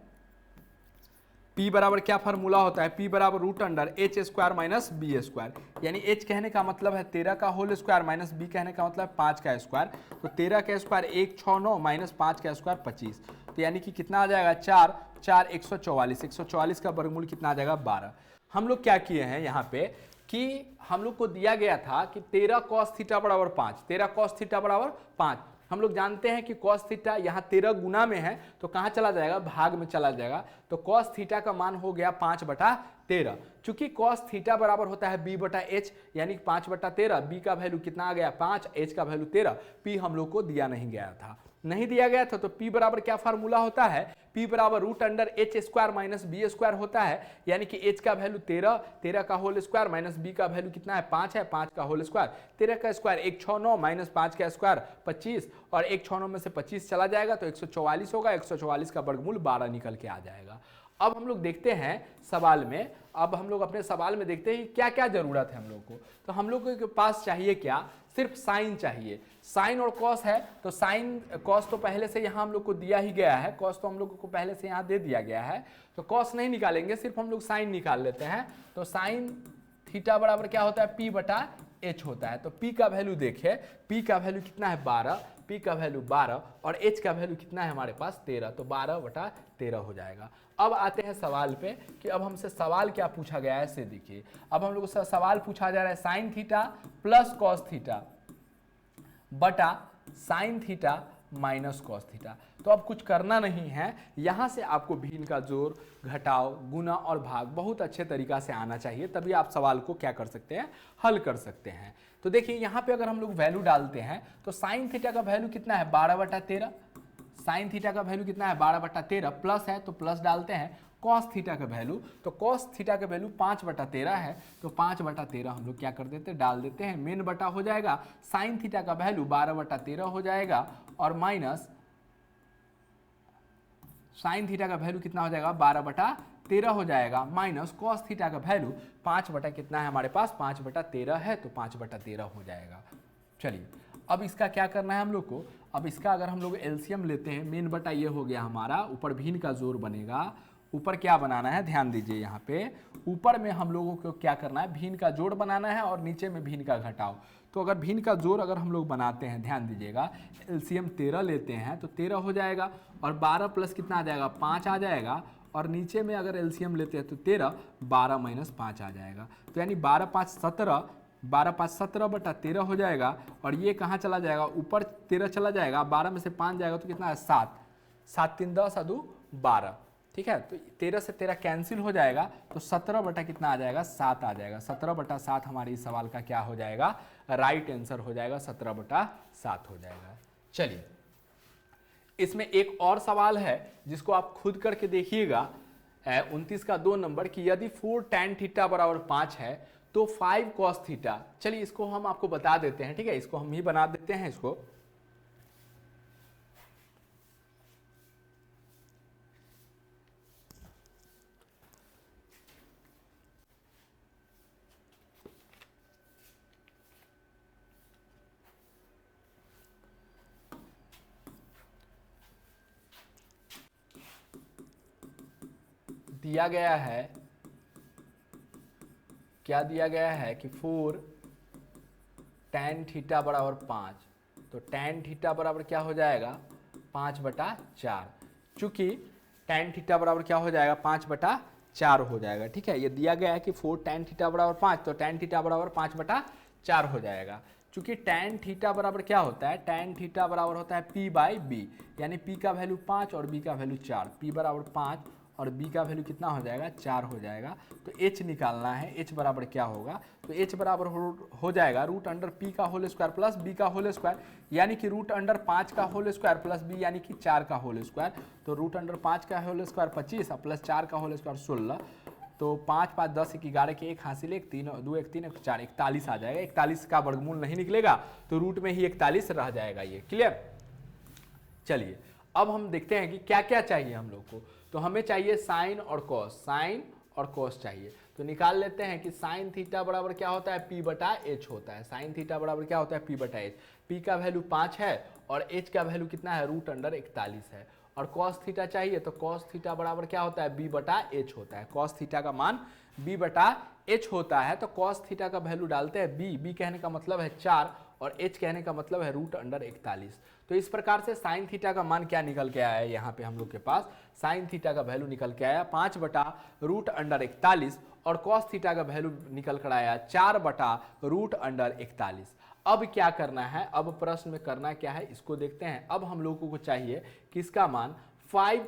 p बराबर क्या फार्मूला होता है, p बराबर root under h square minus b square, यानी h कहने का मतलब है 13 का होल स्क्वायर माइनस b कहने का मतलब 5 का स्क्वायर। तो 13 का स्क्वायर 169 माइनस 5 का स्क्वायर 25, तो यानी कि कितना आ जाएगा 4 4 144, 144 का वर्गमूल कितना आ जाएगा 12। हम लोग क्या किए हैं यहाँ पे कि हम लोग को दिया गया था कि 13 cos थीटा बराबर 5, 13 cos थीटा बराबर 5, हम लोग जानते हैं कि cos थीटा यहाँ 13 गुना में है तो कहाँ चला जाएगा, भाग में चला जाएगा। तो cos थीटा का मान हो गया 5/13। चूंकि cos थीटा बराबर होता है b बटा एच, यानी 5/13। b का वैल्यू कितना आ गया 5, h का वैल्यू 13। p हम लोग को दिया नहीं गया था, नहीं दिया गया था तो p बराबर क्या फार्मूला होता है, p बराबर √h² माइनस b² होता है, यानी कि h का वैल्यू 13, 13 का होल स्क्वायर माइनस b का वैल्यू कितना है 5 है, 5 का होल स्क्वायर, 13 का स्क्वायर 169 माइनस 5 का स्क्वायर 25, और 169 में से 25 चला जाएगा तो 144 होगा, 144 का वर्गमूल 12 निकल के आ जाएगा। अब हम लोग देखते हैं सवाल में, अब हम लोग अपने सवाल में देखते हैं क्या क्या जरूरत है हम लोग को। तो हम लोग के पास चाहिए क्या, सिर्फ साइन चाहिए। साइन और कॉस है तो साइन कॉस तो पहले से यहाँ हम लोग को दिया ही गया है, कॉस तो हम लोग को पहले से यहाँ दे दिया गया है, तो कॉस नहीं निकालेंगे, सिर्फ हम लोग साइन निकाल लेते हैं। तो साइन थीटा बराबर क्या होता है, p बटा h होता है। तो p का वैल्यू देखिए, p का वैल्यू कितना है 12, p का वैल्यू 12 और h का वैल्यू कितना है हमारे पास 13, तो 12/13 हो जाएगा। अब आते हैं सवाल पे कि अब हमसे सवाल क्या पूछा गया है से देखिए। अब हम लोग से सवाल पूछा जा रहा है sine theta plus cos theta बटा sine theta minus cos theta. तो अब कुछ करना नहीं है, यहाँ से आपको भिन्न का जोड़, घटाव, गुना और भाग बहुत अच्छे तरीका से आना चाहिए, तभी आप सवाल को क्या कर सकते हैं, हल कर सकते हैं। तो देखिए यहाँ पे अगर हम लोग वैल्यू डालते हैं तो साइन थीटा का वैल्यू कितना है 12/13, साइन थीटा का वैल्यू कितना है 12/13, प्लस है तो प्लस डालते हैं। कॉस थीटा का वैल्यू, तो कॉस थीटा का वैल्यू 5/13 है, तो 5/13 हम लोग क्या कर देते हैं, डाल देते हैं, मेन बटा हो जाएगा, साइन थीटा का वैल्यू 12/13 हो जाएगा और माइनस साइन थीटा का वैल्यू कितना हो जाएगा 12/13 हो जाएगा, माइनस कॉस थीटा का वैल्यू 5 बटा कितना है हमारे पास 5/13 है, तो 5/13 हो जाएगा। चलिए अब इसका क्या करना है हम लोग को, अब इसका अगर हम लोग एलसीएम लेते हैं, मेन बटा ये हो गया हमारा, ऊपर भिन्न का जोड़ बनेगा, ऊपर क्या बनाना है ध्यान दीजिए, यहाँ पे ऊपर में हम लोगों को क्या करना है, भिन्न का जोड़ बनाना है और नीचे में भिन्न का घटाव। तो अगर भिन्न का जोड़ अगर हम लोग बनाते हैं, ध्यान दीजिएगा, एलसीएम 13 लेते हैं तो 13 हो जाएगा और 12 प्लस कितना आ जाएगा 5 आ जाएगा, और नीचे में अगर एलसीएम लेते हैं तो 13, 12 माइनस 5 आ जाएगा, तो यानी 12 5 17, 12 5 17/13 हो जाएगा, और ये कहाँ चला जाएगा, ऊपर 13 चला जाएगा, 12 में से 5 जाएगा तो कितना है 7, 7 3 10 और 2 12, ठीक है। तो 13 से 13 कैंसिल हो जाएगा, तो 17 बटा कितना आ जाएगा 7 आ जाएगा, 17/7 हमारे इस सवाल का क्या हो जाएगा, राइट आंसर हो जाएगा, 17/7 हो जाएगा। चलिए इसमें एक और सवाल है जिसको आप खुद करके देखिएगा, 29 का 2 नंबर, कि यदि 4 tan थीटा बराबर 5 है तो 5 cos थीटा। चलिए इसको हम आपको बता देते हैं, ठीक है, इसको हम ही बना देते हैं। इसको दिया गया है, क्या दिया गया है कि 4 tan थीटा बराबर 5, तो tan थीटा बराबर क्या हो जाएगा 5/4, चूंकि tan थीटा बराबर क्या हो जाएगा 5/4 हो जाएगा, ठीक है। ये दिया गया है कि 4 tan थीटा बराबर 5, तो tan थीटा बराबर 5/4 हो जाएगा। चूंकि tan थीटा बराबर क्या होता है, tan थीटा बराबर होता है p/b, यानी p का वैल्यू 5 और b का वैल्यू 4, p बराबर 5 और b का वैल्यू कितना हो जाएगा 4 हो जाएगा। तो h निकालना है, h बराबर क्या होगा, तो h बराबर हो जाएगा √p का होल स्क्वायर प्लस b का होल स्क्वायर, यानी कि √5 का होल स्क्वायर प्लस b यानी कि 4 का होल स्क्वायर, तो √5 का होल स्क्वायर 25 प्लस 4 का होल स्क्वायर 16, तो 5 5 10 1 11 के 1 हासिल 1 3 2 1 3 1 4 41 आ जाएगा। 41 का वर्गमूल नहीं निकलेगा तो रूट में ही 41 रह जाएगा, ये क्लियर। चलिए अब हम देखते हैं कि क्या क्या चाहिए हम लोग को। तो हमें चाहिए साइन और कॉस, साइन और कॉस चाहिए, तो निकाल लेते हैं कि साइन थीटा बराबर क्या होता है p/h होता है। साइन थीटा बराबर क्या होता है p/h, p का वैल्यू 5 है और h का वैल्यू कितना है √41 है, और कॉस थीटा चाहिए तो कॉस थीटा बराबर क्या होता है b/h होता है। कॉस थीटा का मान b बटा h होता है, तो cos थीटा का वैल्यू डालते हैं b कहने का मतलब है 4 और h कहने का मतलब है √41। तो इस प्रकार से साइन थीटा का मान क्या निकल के आया है, यहाँ पे हम लोग के पास साइन थीटा का वैल्यू निकल के आया 5 बटा √41 और cos थीटा का वैल्यू निकल कर आया 4 बटा √41। अब क्या करना है, अब प्रश्न में करना क्या है इसको देखते हैं। अब हम लोगों को चाहिए किसका मान 5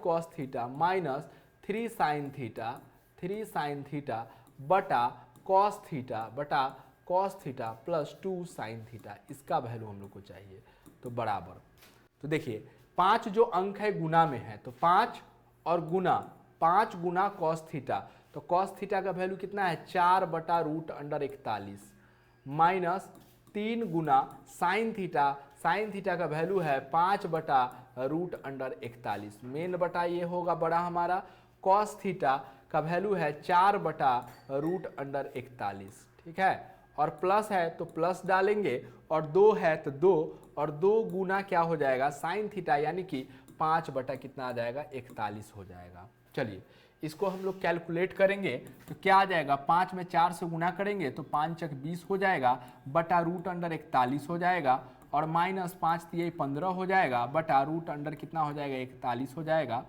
cos theta minus 3 sin theta बटा cos theta plus 2 sin theta, इसका वैल्यू हम लोग को चाहिए। तो बराबर, तो देखिए 5 जो अंक है गुना में है, तो 5 और गुना 5 गुना cos थीटा, तो cos थीटा का वैल्यू कितना है 4 बटा √41 माइनस 3 गुना साइन थीटा का वैल्यू है 5 बटा √41। मेन बटा ये होगा बड़ा हमारा, cos थीटा का वैल्यू है 4 बटा √41, ठीक है। और प्लस है तो प्लस डालेंगे और 2 है तो 2 और 2 गुना क्या हो जाएगा साइन थीटा, यानी कि 5 बटा कितना आ जाएगा 41 हो जाएगा। चलिए इसको हम लोग कैलकुलेट करेंगे तो क्या आ जाएगा, 5 में 4 से गुना करेंगे तो 5 चक 20 हो जाएगा बटा √41 हो जाएगा और माइनस 5 3 15 हो जाएगा बटा √ कितना हो जाएगा 41 हो जाएगा,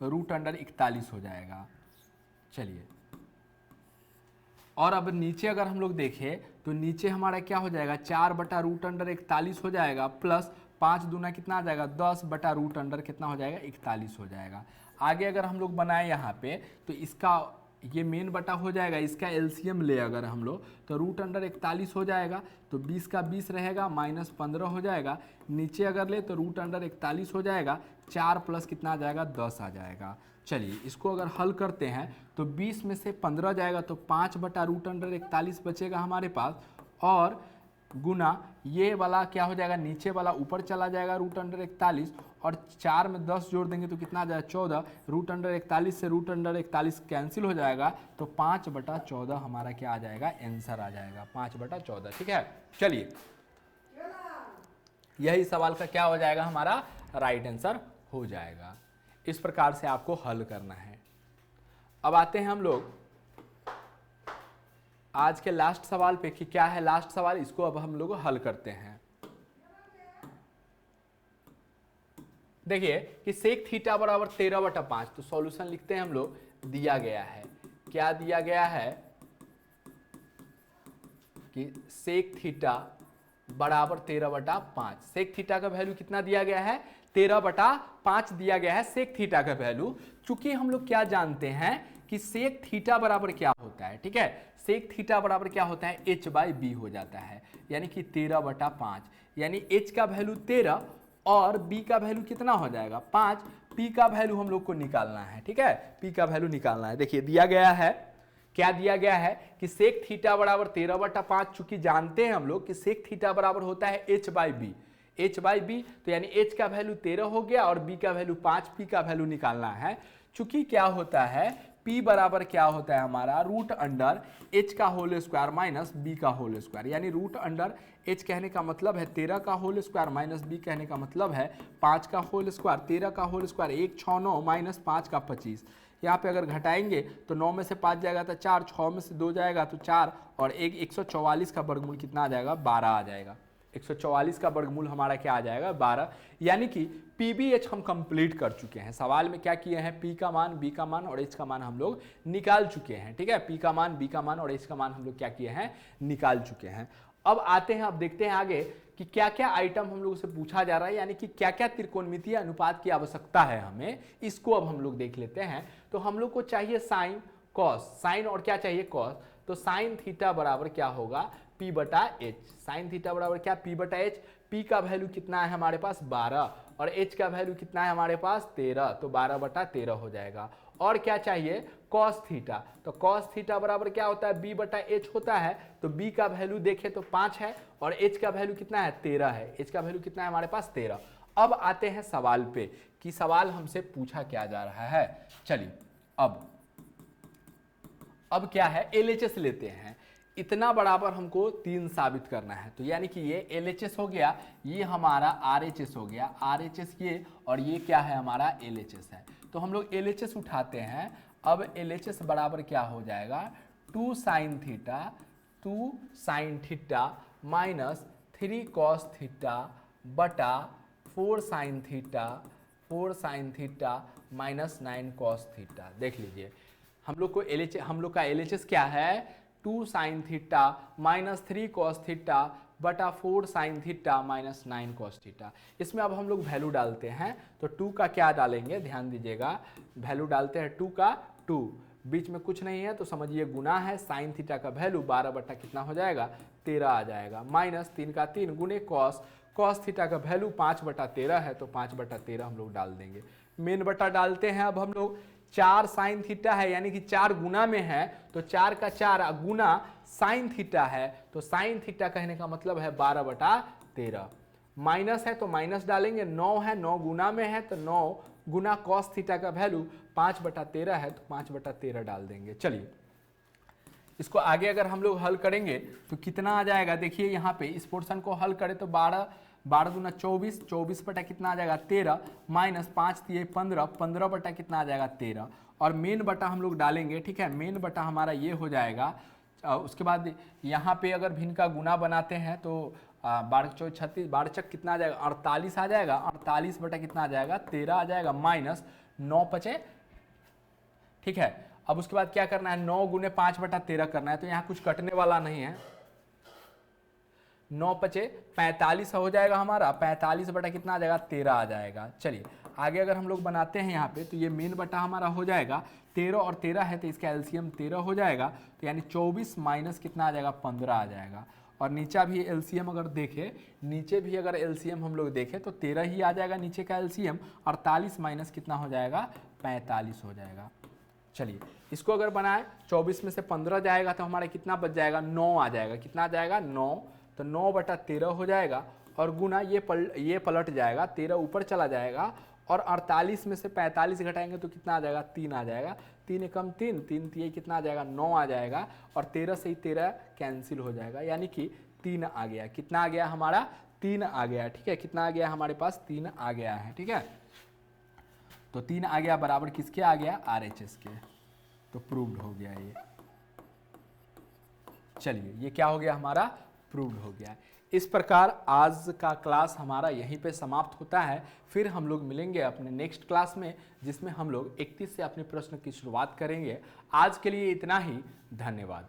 √41 हो जाएगा। चलिए और अब नीचे अगर हम लोग देखें तो नीचे हमारा क्या हो जाएगा 4 बटा √41 हो जाएगा प्लस 5 दूना कितना आ जाएगा 10 बटा √ कितना हो जाएगा 41 हो जाएगा। आगे अगर हम लोग बनाए यहाँ पे तो इसका ये मेन बटा हो जाएगा, इसका एलसीएम ले अगर हम लोग तो √41 हो जाएगा, तो 20 का 20 रहेगा माइनस 15 हो जाएगा। नीचे अगर ले तो √41 हो जाएगा, 4 प्लस कितना आ जाएगा 10 आ जाएगा। चलिए इसको अगर हल करते हैं तो 20 में से 15 जाएगा तो 5 बटा √41 बचेगा हमारे पास और गुना ये वाला क्या हो जाएगा नीचे वाला ऊपर चला जाएगा √41 और 4 में 10 जोड़ देंगे तो कितना आ जाएगा 14, √41 से √41 कैंसिल हो जाएगा तो 5 बटा 14 हमारा क्या आ जाएगा आंसर आ जाएगा 5 बटा 14, ठीक है। चलिए यही सवाल का क्या हो जाएगा हमारा राइट आंसर हो जाएगा। इस प्रकार से आपको हल करना है। अब आते हैं हम लोग आज के लास्ट सवाल पे कि क्या है लास्ट सवाल, इसको अब हम लोग हल करते हैं। देखिए कि सेक थीटा बराबर 13/5, तो सॉल्यूशन लिखते हैं हम लोग, दिया गया है क्या दिया गया है कि सेक थीटा बराबर 13/5। सेक थीटा का वैल्यू कितना दिया गया है 13/5 दिया गया है सेक थीटा का वैल्यू। चूंकि हम लोग क्या जानते हैं कि सेक थीटा बराबर क्या होता है, ठीक है, सेक थीटा बराबर क्या होता है h/b हो जाता है, यानी कि 13/5, यानी h का वैल्यू 13 और b का वैल्यू कितना हो जाएगा 5, p का वैल्यू हम लोग को निकालना है, ठीक है, p का वैल्यू निकालना है। देखिए दिया गया है क्या दिया गया है कि सेक थीटा बराबर 13/5, चूंकि जानते हैं हम लोग कि सेक थीटा बराबर होता है h/b, तो यानी h का वैल्यू 13 हो गया और b का वैल्यू 5, p का वैल्यू निकालना है। चूंकि क्या होता है p बराबर क्या होता है हमारा √h का होल स्क्वायर माइनस b का होल स्क्वायर, यानी √h कहने का मतलब है 13 का होल स्क्वायर माइनस b कहने का मतलब है 5 का होल स्क्वायर। 13 का होल स्क्वायर 1 6 9 माइनस 5 का 25, यहाँ पे अगर घटाएंगे तो 9 में से 5 जाएगा तो 4, 6 में से 2 जाएगा तो 4 और 144 का वर्गमूल कितना आ जाएगा 12 आ जाएगा। 144 का वर्गमूल हमारा क्या आ जाएगा 12, यानी कि PBH हम कंप्लीट कर चुके हैं। सवाल में क्या किए हैं P का मान, B का मान और H का मान हम लोग निकाल चुके हैं, ठीक है, P का मान, B का मान और H का मान हम लोग क्या किए हैं निकाल चुके हैं। अब आते हैं, अब देखते हैं आगे कि क्या क्या आइटम हम लोग से पूछा जा रहा है, यानी कि क्या क्या त्रिकोणमितीय अनुपात की आवश्यकता है हमें, इसको अब हम लोग देख लेते हैं। तो हम लोग को चाहिए साइन कॉस, साइन और क्या चाहिए कॉस, तो साइन थीटा बराबर क्या होगा P/H, साइन थीटा बराबर क्या P/H, P का वैल्यू कितना है हमारे पास 12 और H का वैल्यू कितना है हमारे पास 13, तो 12/13 हो जाएगा। और क्या चाहिए कॉस थीटा, तो कॉस थीटा बराबर क्या होता है B/H होता है, तो B का वैल्यू देखें तो 5 है और H का वैल्यू कितना है 13 है, H का वैल्यू कितना है हमारे पास 13। अब आते हैं सवाल पे कि सवाल हमसे पूछा क्या जा रहा है। चलिए अब क्या है LHS लेते हैं, इतना बराबर हमको 3 साबित करना है, तो यानी कि ये LHS हो गया, ये हमारा RHS हो गया, RHS ये और ये क्या है हमारा LHS है। तो हम लोग LHS उठाते हैं। अब LHS बराबर क्या हो जाएगा, 2 sin theta minus 3 cos theta बटा 4 sin theta minus 9 cos theta. देख लीजिए हम लोग का LHS क्या है, 2 sin theta minus 3 cos theta बटा 4 sin theta minus 9 cos theta. इसमें अब हम लोग वैल्यू डालते हैं, तो 2 का क्या डालेंगे, ध्यान दीजिएगा, वैल्यू डालते हैं 2 का 2, बीच में कुछ नहीं है तो समझिए गुना है, साइन थीटा का वैल्यू 12 बटा कितना हो जाएगा, 13 आ जाएगा, माइनस 3 का 3 गुने कॉस थीटा का वैल्यू 5 बटा 13 है, तो 5 बटा 13 हम लोग डाल देंगे। मेन बटा डालते हैं अब हम लोग, 4 साइन थीटा है यानी कि 4 गुना में है, तो 4 का 4 गुना साइन थीटा है, तो साइन थीटा कहने का मतलब है 12 बटा 13। माइनस है तो माइनस डालेंगे, 9 है 9 गुना में है तो 9 गुना कॉस थीटा का वैल्यू 5 बटा 13 है, तो 5 बटा 13 डाल देंगे। चलिए इसको आगे अगर हम लोग हल करेंगे तो कितना आ जाएगा, देखिए यहाँ पे इस पोर्शन को हल करें तो 12 गुना 24, 24 बटा कितना आ जाएगा 13, माइनस 5 दिए 15, 15 बटा कितना आ जाएगा 13, और मेन बटा हम लोग डालेंगे। ठीक है, मेन बटा हमारा ये हो जाएगा। उसके बाद यहाँ पे अगर भिन्न का गुना बनाते हैं तो 12 चौक 36, 12 चक कितना आ जाएगा 48 आ जाएगा, 48 बटा कितना आ जाएगा 13 आ जाएगा, माइनस 9 बचे। ठीक है, अब उसके बाद क्या करना है, 9 गुने 5 बटा 13 करना है, तो यहाँ कुछ कटने वाला नहीं है, 9 बचे 45 हो जाएगा हमारा, 45 बटा कितना आ जाएगा 13 आ जाएगा। चलिए आगे अगर हम लोग बनाते हैं यहाँ पे तो ये मेन बटा हमारा हो जाएगा 13 और 13 है तो इसका एलसीएम 13 हो जाएगा, तो यानी 24 माइनस कितना आ जाएगा 15 आ जाएगा। और नीचा भी एलसीएम अगर देखें, नीचे भी अगर एलसीएम हम लोग देखें तो 13 ही आ जाएगा नीचे का एलसीएम, 48 माइनस कितना हो जाएगा 45 हो जाएगा। चलिए इसको अगर बनाए 24 में से 15 जाएगा तो हमारा कितना बच जाएगा 9 आ जाएगा, कितना आ जाएगा 9, तो 9 बटा 13 हो जाएगा, और गुना ये पलट जाएगा, 13 ऊपर चला जाएगा, और 48 में से 45 घटाएंगे तो कितना आ जाएगा 3 आ जाएगा, 3 एकम 3, 3 ये कितना आ जाएगा 9 आ जाएगा, और 13 से ही 13 कैंसिल हो जाएगा, यानी कि 3 आ गया। कितना आ गया हमारा 3 आ गया। ठीक है, कितना आ गया हमारे पास 3 आ गया है। ठीक है, तो 3 आ गया बराबर किसके आ गया RHS के, तो प्रूव्ड हो गया ये। चलिए ये क्या हो गया हमारा प्रूव्ड हो गया। इस प्रकार आज का क्लास हमारा यहीं पे समाप्त होता है। फिर हम लोग मिलेंगे अपने नेक्स्ट क्लास में, जिसमें हम लोग 31 से अपने प्रश्न की शुरुआत करेंगे। आज के लिए इतना ही, धन्यवाद।